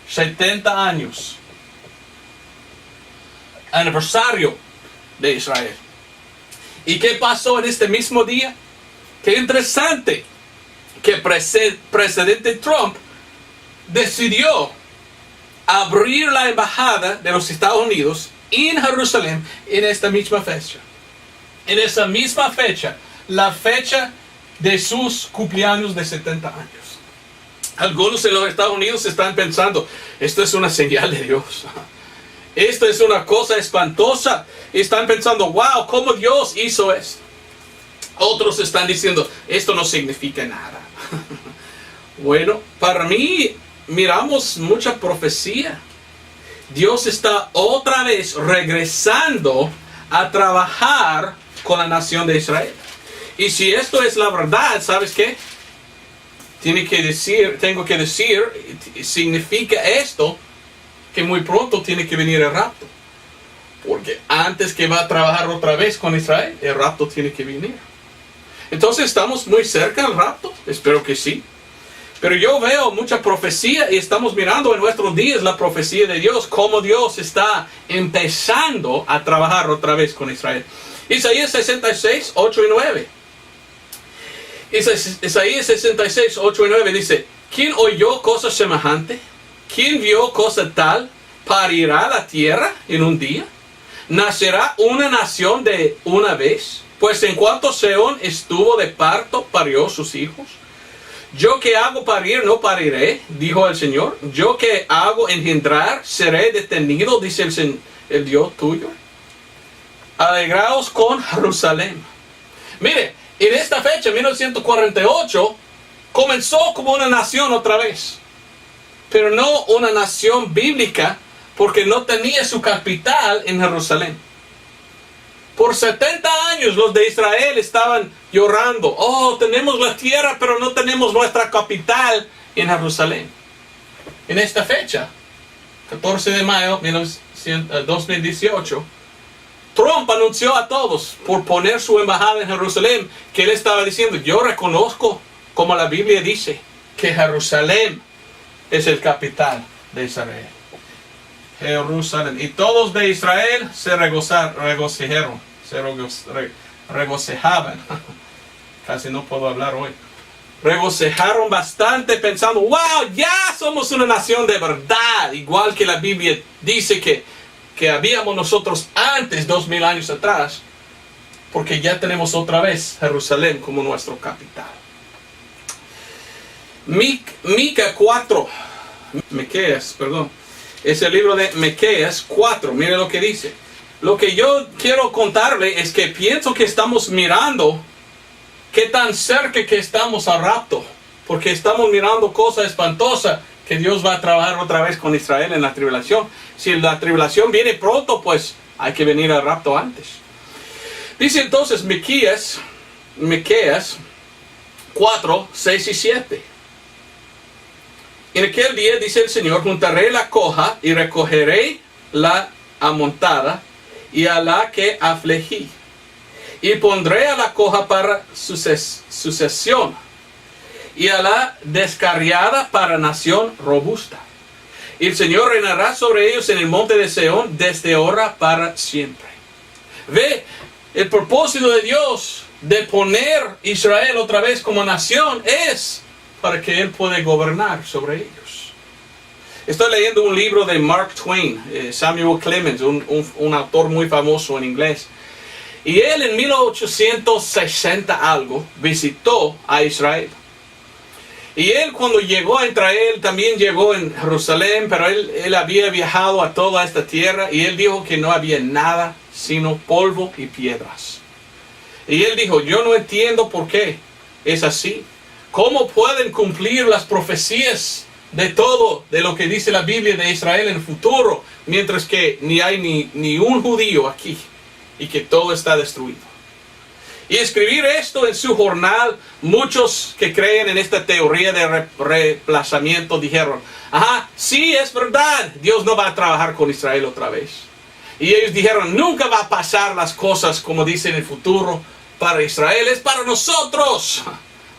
A: 70 años, aniversario de Israel. ¿Y qué pasó en este mismo día? Qué interesante que el presidente Trump decidió abrir la embajada de los Estados Unidos en Jerusalén en esta misma fecha. En esa misma fecha, la fecha de sus cumpleaños de 70 años. Algunos en los Estados Unidos están pensando, esto es una señal de Dios. Esto es una cosa espantosa. Están pensando, wow, ¿cómo Dios hizo esto? Otros están diciendo, esto no significa nada. Bueno, para mí, miramos mucha profecía. Dios está otra vez regresando a trabajar con la nación de Israel. Y si esto es la verdad, ¿sabes qué? Tengo que decir, significa esto que muy pronto tiene que venir el rapto. Porque antes que va a trabajar otra vez con Israel, el rapto tiene que venir. Entonces, ¿estamos muy cerca del rapto? Espero que sí. Pero yo veo mucha profecía y estamos mirando en nuestros días la profecía de Dios, cómo Dios está empezando a trabajar otra vez con Israel. Isaías 66, 8 y 9. Isaías 66, 8 y 9 dice, ¿quién oyó cosa semejante? ¿Quién vio cosa tal? ¿Parirá la tierra en un día? ¿Nacerá una nación de una vez? Pues en cuanto Seón estuvo de parto, parió sus hijos. Yo que hago parir, no pariré, dijo el Señor. Yo que hago engendrar, seré detenido, dice el Dios tuyo. Alegraos con Jerusalén. Mire, en esta fecha, 1948, comenzó como una nación otra vez. Pero no una nación bíblica, porque no tenía su capital en Jerusalén. Por 70 años los de Israel estaban llorando. Oh, tenemos la tierra, pero no tenemos nuestra capital en Jerusalén. En esta fecha, 14 de mayo de 2018, Trump anunció a todos por poner su embajada en Jerusalén que él estaba diciendo, yo reconozco, como la Biblia dice, que Jerusalén es el capital de Israel. Jerusalén. Y todos de Israel se regocijaron. Regocijaban. Casi no puedo hablar hoy. Regocijaron bastante pensando, wow, ya somos una nación de verdad. Igual que la Biblia dice que habíamos nosotros antes, 2000 años atrás. Porque ya tenemos otra vez Jerusalén como nuestro capital. Miqueas 4. Es el libro de Miqueas 4. Mire lo que dice. Lo que yo quiero contarle es que pienso que estamos mirando qué tan cerca que estamos al rapto. Porque estamos mirando cosas espantosas que Dios va a trabajar otra vez con Israel en la tribulación. Si la tribulación viene pronto, pues hay que venir al rapto antes. Dice entonces Miqueas 4, 6 y 7. En aquel día, dice el Señor, juntaré la coja y recogeré la amontada y a la que afligí. Y pondré a la coja para sucesión y a la descarriada para nación robusta. Y el Señor reinará sobre ellos en el monte de Seón desde ahora para siempre. Ve, el propósito de Dios de poner Israel otra vez como nación es para que Él pueda gobernar sobre ellos. Estoy leyendo un libro de Mark Twain, Samuel Clemens, un autor muy famoso en inglés. Y él en 1860 algo visitó a Israel. Y él cuando llegó a Israel también llegó en Jerusalén, pero él había viajado a toda esta tierra y él dijo que no había nada sino polvo y piedras. Y él dijo, yo no entiendo por qué es así. ¿Cómo pueden cumplir las profecías de todo, de lo que dice la Biblia de Israel en el futuro, mientras que ni hay ni un judío aquí y que todo está destruido? Y escribir esto en su jornal, muchos que creen en esta teoría de reemplazamiento dijeron, ajá, sí es verdad, Dios no va a trabajar con Israel otra vez. Y ellos dijeron, nunca va a pasar las cosas como dice en el futuro para Israel, es para nosotros.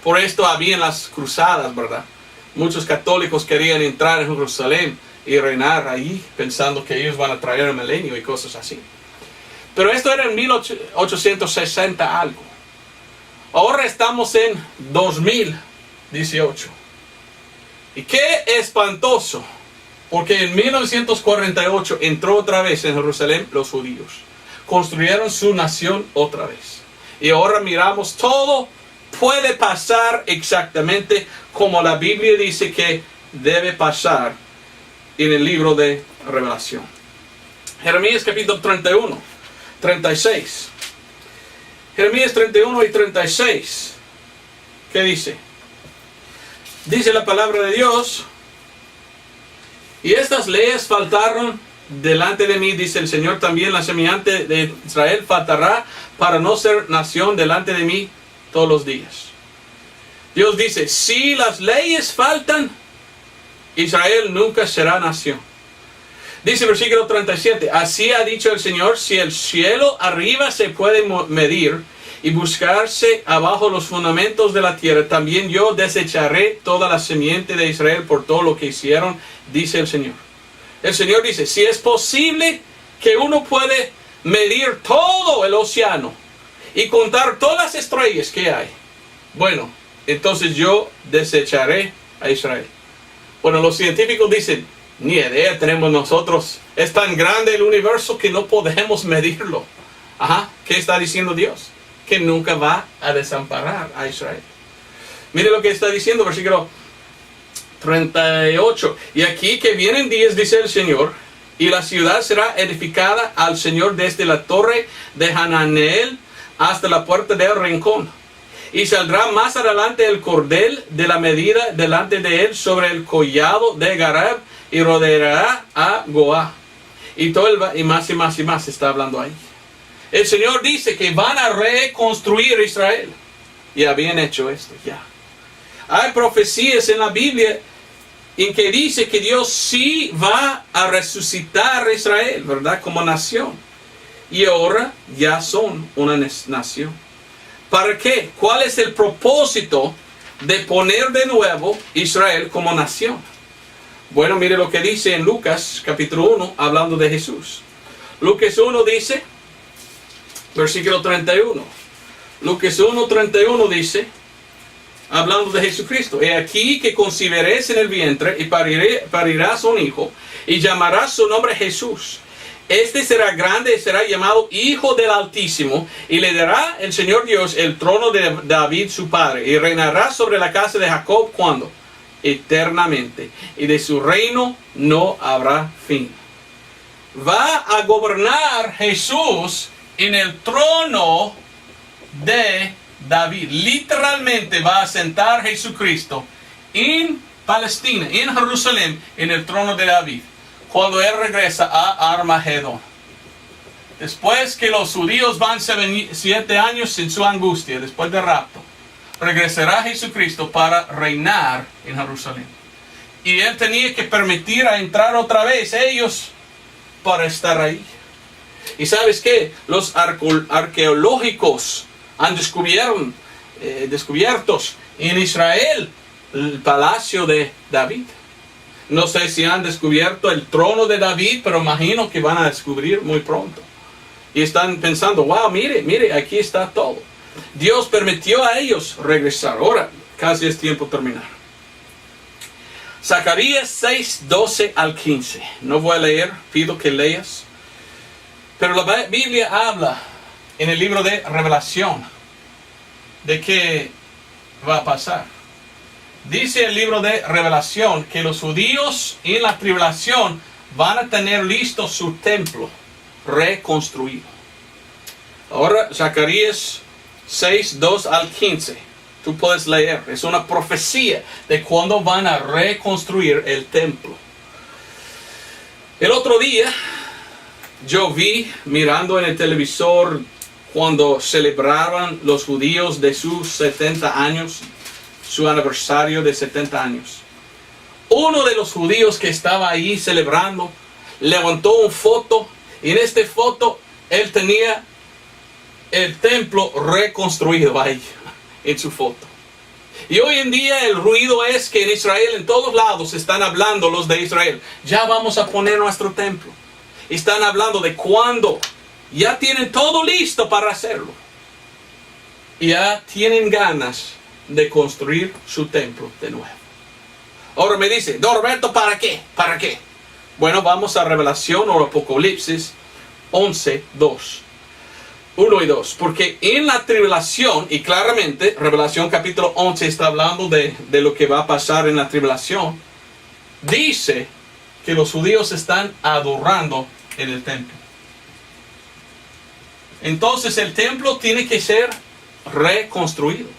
A: Por esto habían las cruzadas, ¿verdad? Muchos católicos querían entrar en Jerusalén y reinar ahí, pensando que ellos van a traer el milenio y cosas así. Pero esto era en 1860 algo. Ahora estamos en 2018. Y qué espantoso, porque en 1948 entró otra vez en Jerusalén los judíos. Construyeron su nación otra vez. Y ahora miramos todo. Puede pasar exactamente como la Biblia dice que debe pasar en el libro de Revelación. Jeremías capítulo 31, 36. Jeremías 31 y 36. ¿Qué dice? Dice la palabra de Dios. Y estas leyes faltaron delante de mí, dice el Señor, también la semiente de Israel faltará para no ser nación delante de mí todos los días. Dios dice, si las leyes faltan, Israel nunca será nación. Dice versículo 37, así ha dicho el Señor, si el cielo arriba se puede medir y buscarse abajo los fundamentos de la tierra, también yo desecharé toda la simiente de Israel por todo lo que hicieron, dice el Señor. El Señor dice, si es posible que uno puede medir todo el océano y contar todas las estrellas que hay, bueno, entonces yo desecharé a Israel. Bueno, los científicos dicen, ni idea tenemos nosotros. Es tan grande el universo que no podemos medirlo. Ajá, ¿qué está diciendo Dios? Que nunca va a desamparar a Israel. Mire lo que está diciendo, versículo 38. Y aquí que vienen días, dice el Señor, y la ciudad será edificada al Señor desde la torre de Hananeel hasta la puerta del rincón. Y saldrá más adelante el cordel de la medida delante de él sobre el collado de Gareb y rodeará a Goa. Y todo y más está hablando ahí. El Señor dice que van a reconstruir Israel. Y habían hecho esto ya. Hay profecías en la Biblia en que dice que Dios sí va a resucitar a Israel, ¿verdad? Como nación. Y ahora ya son una nación. ¿Para qué? ¿Cuál es el propósito de poner de nuevo Israel como nación? Bueno, mire lo que dice en Lucas capítulo 1, hablando de Jesús. Lucas 1 dice, versículo 31. Lucas 1, 31 dice, hablando de Jesucristo: he aquí que concibiréis en el vientre y parirás un hijo, y llamarás su nombre Jesús. Este será grande y será llamado Hijo del Altísimo, y le dará el Señor Dios el trono de David su padre, y reinará sobre la casa de Jacob, ¿cuándo? Eternamente, y de su reino no habrá fin. Va a gobernar Jesús en el trono de David. Literalmente va a sentar Jesucristo en Palestina, en Jerusalén, en el trono de David, cuando Él regresa a Armagedón. Después que los judíos van 7 años en su angustia, después del rapto, regresará Jesucristo para reinar en Jerusalén. Y Él tenía que permitir a entrar otra vez ellos para estar ahí. ¿Y sabes qué? Los arqueológicos han descubiertos en Israel el palacio de David. No sé si han descubierto el trono de David, pero imagino que van a descubrir muy pronto. Y están pensando, wow, mire, aquí está todo. Dios permitió a ellos regresar. Ahora, casi es tiempo de terminar. Zacarías 6, 12 al 15. No voy a leer, pido que leas. Pero la Biblia habla en el libro de Revelación de qué va a pasar. Dice el libro de Revelación que los judíos en la tribulación van a tener listo su templo reconstruido. Ahora, Zacarías 6, 2 al 15. Tú puedes leer. Es una profecía de cuándo van a reconstruir el templo. El otro día, yo vi mirando en el televisor cuando celebraban los judíos de sus 70 años, su aniversario de 70 años. Uno de los judíos que estaba ahí celebrando levantó una foto, y en esta foto él tenía el templo reconstruido ahí en su foto. Y hoy en día el ruido es que en Israel, en todos lados, están hablando los de Israel: ya vamos a poner nuestro templo. Están hablando de cuándo. Ya tienen todo listo para hacerlo. Y ya tienen ganas de construir su templo de nuevo. Ahora me dice, Don Roberto, ¿para qué? ¿Para qué? Bueno, vamos a Revelación o Apocalipsis 11, 2. 1 y 2. Porque en la tribulación, y claramente Revelación capítulo 11 está hablando de lo que va a pasar en la tribulación, dice que los judíos están adorando en el templo. Entonces el templo tiene que ser reconstruido.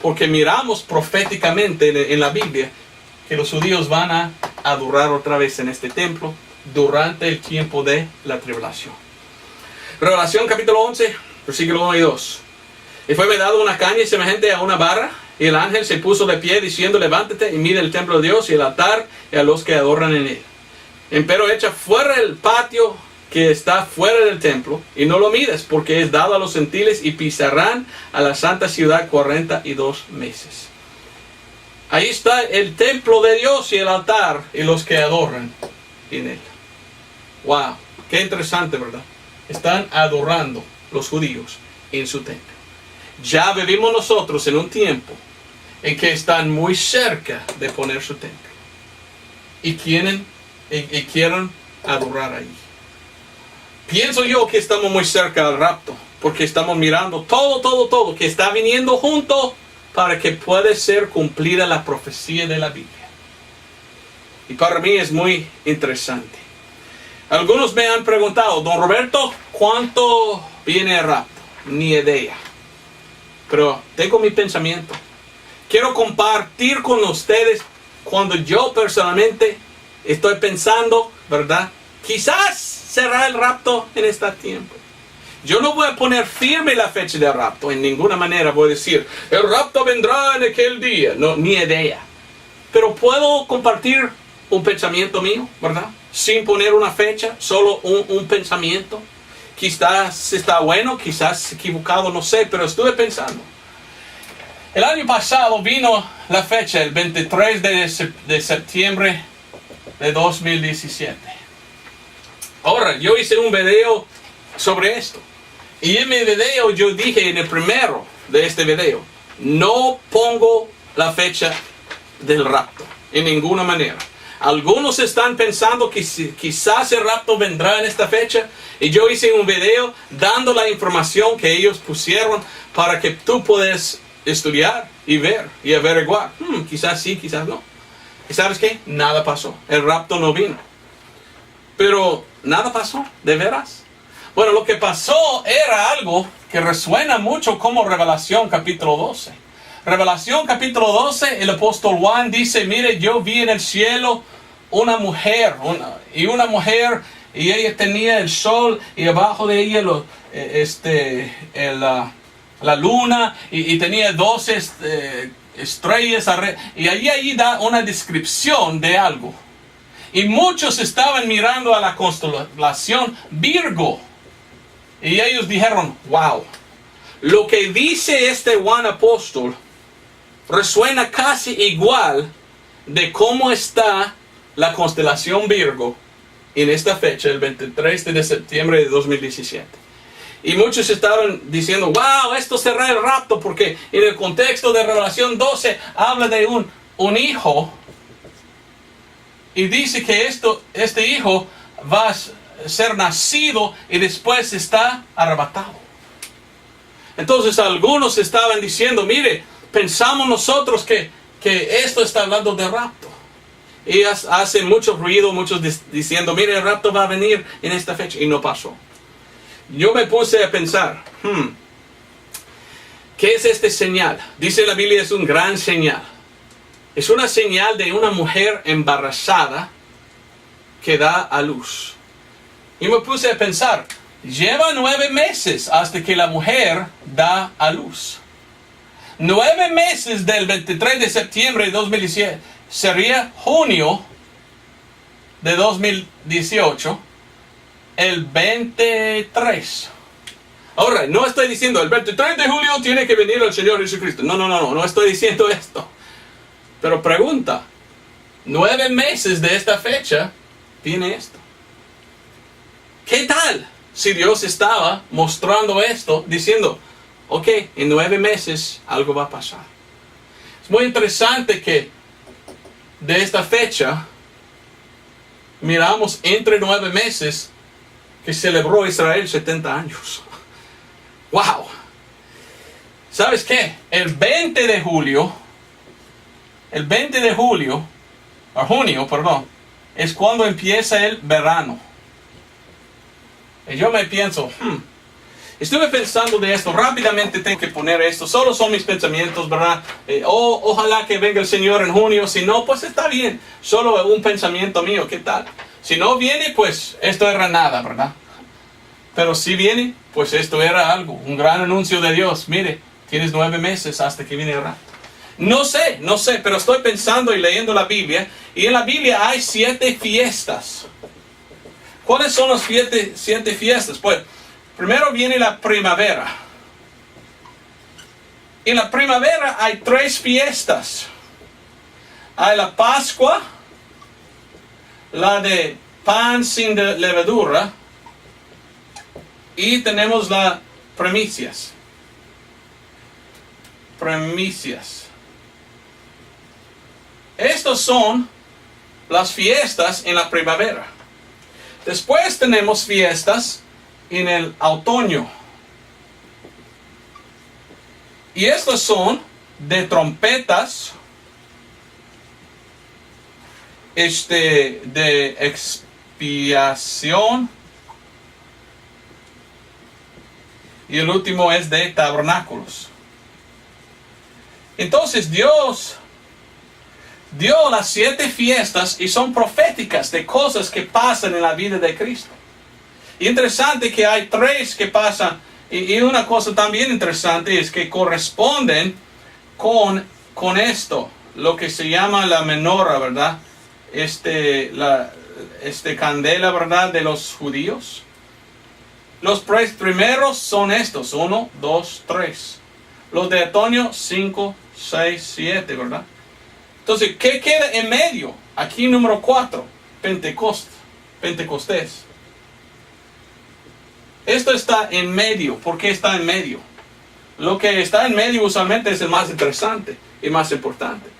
A: Porque miramos proféticamente en la Biblia que los judíos van a adorar otra vez en este templo durante el tiempo de la tribulación. Revelación capítulo 11, versículo 1 y 2. Y fue dado una caña semejante a una barra, y el ángel se puso de pie diciendo: levántate y mide el templo de Dios y el altar y a los que adoran en él. Empero echa fuera el patio que está fuera del templo, y no lo mides, porque es dado a los gentiles, y pisarán a la santa ciudad 42 meses. Ahí está el templo de Dios y el altar y los que adoran en él. Wow, qué interesante, ¿verdad? Están adorando los judíos en su templo. Ya vivimos nosotros en un tiempo en que están muy cerca de poner su templo. Y quieren adorar ahí. Pienso yo que estamos muy cerca del rapto, porque estamos mirando todo que está viniendo junto para que pueda ser cumplida la profecía de la Biblia. Y para mí es muy interesante. Algunos me han preguntado: Don Roberto, ¿cuánto viene el rapto? Ni idea. Pero tengo mi pensamiento. Quiero compartir con ustedes cuando yo personalmente estoy pensando, ¿verdad? Quizás será el rapto en este tiempo. Yo no voy a poner firme la fecha del rapto. En ninguna manera voy a decir, el rapto vendrá en aquel día. No, ni idea. Pero puedo compartir un pensamiento mío, ¿verdad? Sin poner una fecha, solo un pensamiento. Quizás está bueno, quizás equivocado, no sé, pero estuve pensando. El año pasado vino la fecha, el 23 de septiembre de 2017. Ahora, yo hice un video sobre esto. Y en mi video yo dije en el primero de este video, no pongo la fecha del rapto, en ninguna manera. Algunos están pensando que quizás el rapto vendrá en esta fecha. Y yo hice un video dando la información que ellos pusieron para que tú puedas estudiar y ver y averiguar. Quizás sí, quizás no. ¿Y sabes qué? Nada pasó. El rapto no vino. Pero nada pasó, ¿de veras? Bueno, lo que pasó era algo que resuena mucho como Revelación capítulo 12. Revelación capítulo 12, el apóstol Juan dice, mire, yo vi en el cielo una mujer, y ella tenía el sol, y abajo de ella la luna, y tenía 12 estrellas, y ahí da una descripción de algo. Y muchos estaban mirando a la constelación Virgo, y ellos dijeron, wow, lo que dice este Juan apóstol resuena casi igual de cómo está la constelación Virgo en esta fecha, el 23 de septiembre de 2017. Y muchos estaban diciendo, wow, esto será el rapto, porque en el contexto de Revelación 12 habla de un hijo, y dice que este hijo va a ser nacido y después está arrebatado. Entonces algunos estaban diciendo, mire, pensamos nosotros que esto está hablando de rapto. Y hacen mucho ruido, muchos diciendo, mire, el rapto va a venir en esta fecha. Y no pasó. Yo me puse a pensar, ¿qué es este señal? Dice la Biblia, es un gran señal. Es una señal de una mujer embarazada que da a luz. Y me puse a pensar, lleva 9 meses hasta que la mujer da a luz. 9 meses del 23 de septiembre de 2017 sería junio de 2018, el 23. Ahora, no estoy diciendo el 23 de julio tiene que venir el Señor Jesucristo. No estoy diciendo esto. Pero pregunta, 9 meses de esta fecha viene esto. ¿Qué tal si Dios estaba mostrando esto, diciendo, ok, en 9 meses algo va a pasar? Es muy interesante que de esta fecha miramos entre 9 meses que celebró Israel 70 años. ¡Wow! ¿Sabes qué? El 20 de junio, es cuando empieza el verano. Y yo me pienso, estuve pensando de esto, rápidamente tengo que poner esto, solo son mis pensamientos, ¿verdad? Ojalá que venga el Señor en junio, si no, pues está bien, solo un pensamiento mío, ¿qué tal? Si no viene, pues esto era nada, ¿verdad? Pero si viene, pues esto era algo, un gran anuncio de Dios. Mire, tienes 9 meses hasta que viene el rapto. No sé, pero estoy pensando y leyendo la Biblia, y en la Biblia hay 7 fiestas. ¿Cuáles son las 7 fiestas? Pues, primero viene la primavera. En la primavera hay 3 fiestas. Hay la Pascua, la de pan sin levadura, y tenemos las primicias. Estas son las fiestas en la primavera. Después tenemos fiestas en el otoño. Y estas son de trompetas, de expiación. Y el último es de tabernáculos. Entonces Dios dio las 7 fiestas y son proféticas de cosas que pasan en la vida de Cristo. Interesante que hay 3 que pasan. Y una cosa también interesante es que corresponden con esto, lo que se llama la menorá, ¿verdad? Candela, ¿verdad? De los judíos. Los 3 primeros son estos, 1, 2, 3. Los de otoño, 5, 6, 7, ¿verdad? Entonces, ¿qué queda en medio? Aquí número 4, Pentecostés. Esto está en medio. ¿Por qué está en medio? Lo que está en medio usualmente es el más interesante y más importante.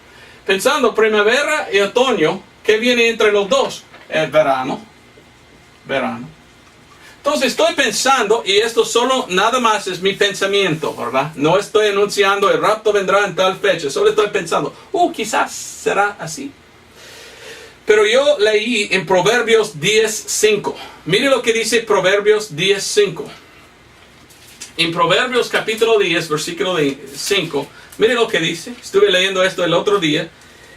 A: Pensando primavera y otoño, ¿qué viene entre los dos? El verano. Entonces estoy pensando, y esto solo nada más es mi pensamiento, ¿verdad? No estoy anunciando el rapto vendrá en tal fecha, solo estoy pensando, quizás será así. Pero yo leí en Proverbios 10:5. Mire lo que dice Proverbios 10:5. En Proverbios capítulo 10, versículo 5. Mire lo que dice. Estuve leyendo esto el otro día.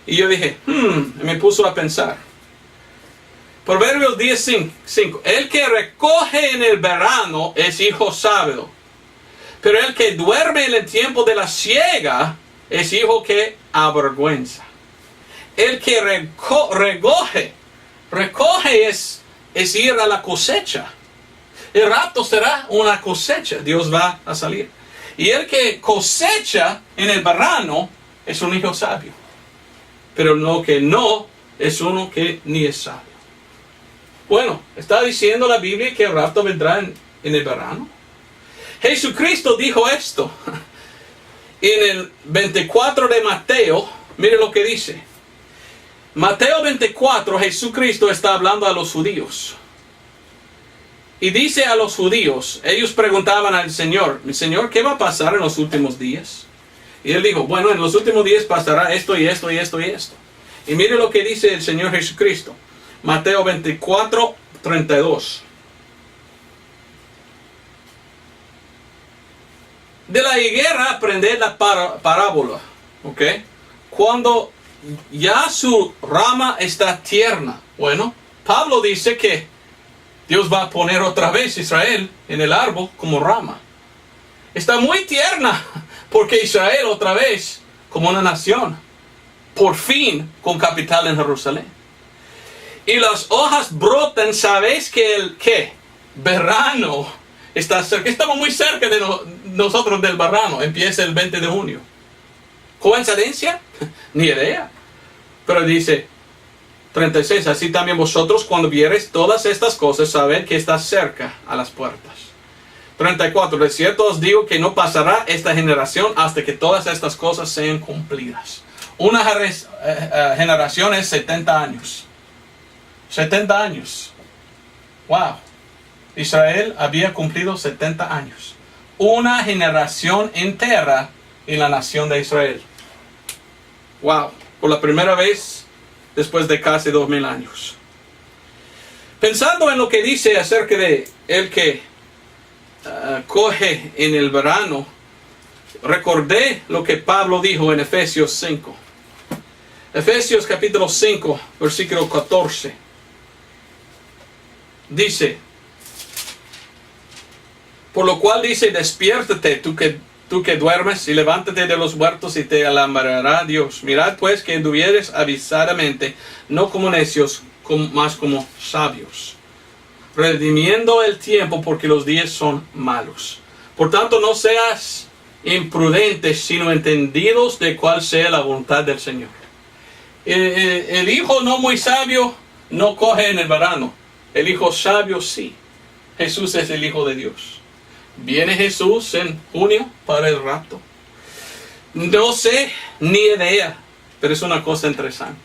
A: Y yo dije, me puso a pensar. Proverbios 10:5. El que recoge en el verano es hijo sabio. Pero el que duerme en el tiempo de la siega es hijo que avergüenza. El que recoge es ir a la cosecha. El rapto será una cosecha. Dios va a salir. Y el que cosecha en el verano es un hijo sabio. Pero lo que no es uno que ni es sabio. Bueno, está diciendo la Biblia que el rapto vendrá en el verano. Jesucristo dijo esto. En el 24 de Mateo, mire lo que dice. Mateo 24, Jesucristo está hablando a los judíos. Y dice a los judíos, ellos preguntaban al Señor, Señor, ¿qué va a pasar en los últimos días? Y Él dijo, bueno, en los últimos días pasará esto y esto y esto y esto. Y mire lo que dice el Señor Jesucristo. Mateo 24, 32. De la higuera aprended la parábola. ¿Ok? Cuando ya su rama está tierna. Bueno, Pablo dice que Dios va a poner otra vez Israel en el árbol como rama. Está muy tierna porque Israel otra vez como una nación. Por fin con capital en Jerusalén. Y las hojas brotan, ¿sabéis que el verano está cerca? Estamos muy cerca de nosotros del verano. Empieza el 20 de junio. ¿Coincidencia? Ni idea. Pero dice 36, así también vosotros cuando viereis todas estas cosas, sabed que está cerca a las puertas. 34, de cierto os digo que no pasará esta generación hasta que todas estas cosas sean cumplidas. Una generación es 70 años. 70 años. Wow. Israel había cumplido 70 años. Una generación entera en la nación de Israel. Wow. Por la primera vez después de casi 2000 años. Pensando en lo que dice acerca de el que coge en el verano, recordé lo que Pablo dijo en Efesios 5. Efesios capítulo 5, versículo 14. Dice, por lo cual dice, despiértate tú que duermes, y levántate de los muertos y te alumbrará Dios. Mirad pues que anduvieres avisadamente, no como necios, más como sabios, redimiendo el tiempo porque los días son malos. Por tanto, no seas imprudentes, sino entendidos de cuál sea la voluntad del Señor. El hijo no muy sabio no coge en el verano. El hijo sabio sí. Jesús es el Hijo de Dios. ¿Viene Jesús en junio para el rapto? No sé, ni idea, pero es una cosa interesante.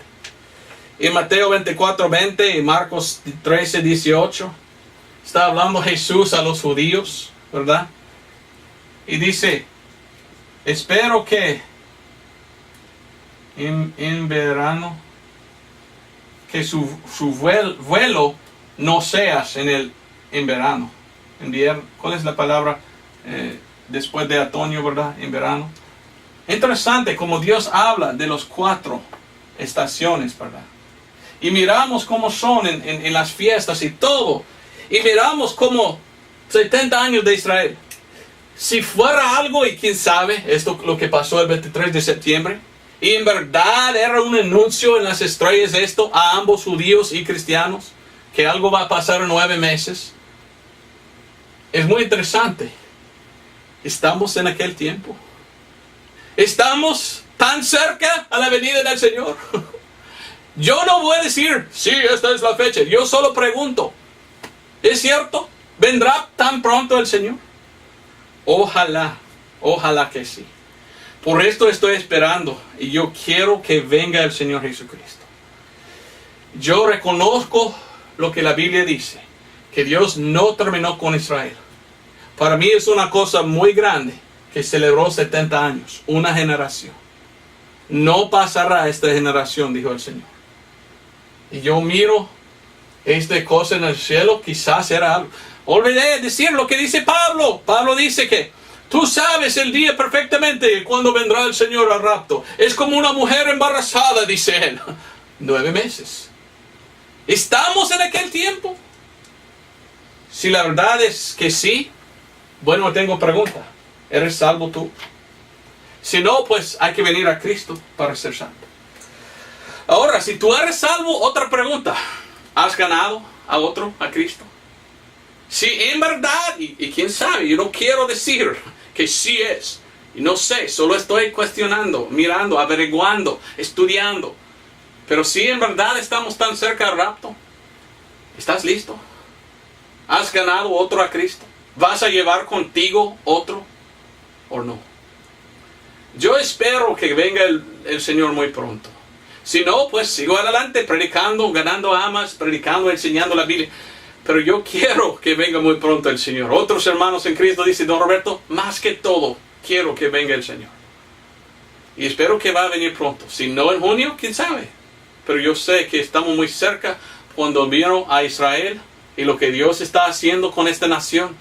A: En Mateo 24, 20 y Marcos 13, 18, está hablando Jesús a los judíos, ¿verdad? Y dice, espero que en verano, que su vuelo no seas en verano. ¿Cuál es la palabra después de otoño, verdad? En verano. Interesante como Dios habla de los 4 estaciones, ¿verdad? Y miramos cómo son en las fiestas y todo. y miramos como 70 años de Israel. Si fuera algo, y quién sabe, esto lo que pasó el 23 de septiembre, y en verdad era un anuncio en las estrellas esto a ambos judíos y cristianos, que algo va a pasar en 9 meses. Es muy interesante. Estamos en aquel tiempo. Estamos tan cerca a la venida del Señor. Yo no voy a decir, sí, esta es la fecha. Yo solo pregunto, ¿es cierto? ¿Vendrá tan pronto el Señor? Ojalá, ojalá que sí. Por esto estoy esperando y yo quiero que venga el Señor Jesucristo. Yo reconozco lo que la Biblia dice, que Dios no terminó con Israel. Para mí es una cosa muy grande que celebró 70 años, una generación. No pasará esta generación, dijo el Señor. Y yo miro esta cosa en el cielo, quizás era algo. Olvidé decir lo que dice Pablo. Pablo dice que tú sabes el día perfectamente cuando vendrá el Señor al rapto. Es como una mujer embarazada, dice él. 9 meses. ¿Estamos en aquel tiempo? Si la verdad es que sí, bueno, tengo pregunta. ¿Eres salvo tú? Si no, pues hay que venir a Cristo para ser salvo. Ahora, si tú eres salvo, otra pregunta. ¿Has ganado a otro, a Cristo? Si en verdad, y quién sabe, yo no quiero decir que sí es. Y no sé, solo estoy cuestionando, mirando, averiguando, estudiando. Pero si en verdad estamos tan cerca del rapto, ¿estás listo? ¿Has ganado otro a Cristo? ¿Vas a llevar contigo otro o no? Yo espero que venga el Señor muy pronto. Si no, pues sigo adelante predicando, ganando almas, predicando, enseñando la Biblia. Pero yo quiero que venga muy pronto el Señor. Otros hermanos en Cristo dicen, don Roberto, más que todo, quiero que venga el Señor. Y espero que va a venir pronto. Si no en junio, quién sabe. Pero yo sé que estamos muy cerca cuando vino a Israel y lo que Dios está haciendo con esta nación.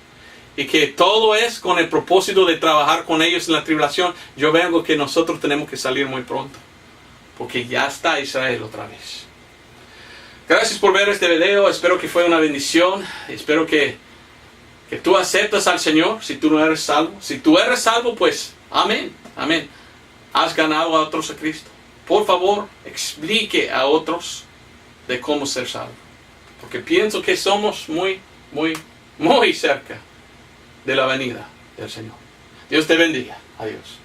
A: Y que todo es con el propósito de trabajar con ellos en la tribulación. Yo veo que nosotros tenemos que salir muy pronto. Porque ya está Israel otra vez. Gracias por ver este video. Espero que fue una bendición. Espero que tú aceptas al Señor si tú no eres salvo. Si tú eres salvo, pues amén. Amén. Has ganado a otros a Cristo. Por favor, explique a otros de cómo ser salvo. Porque pienso que somos muy cerca de la venida del Señor. Dios te bendiga. Adiós.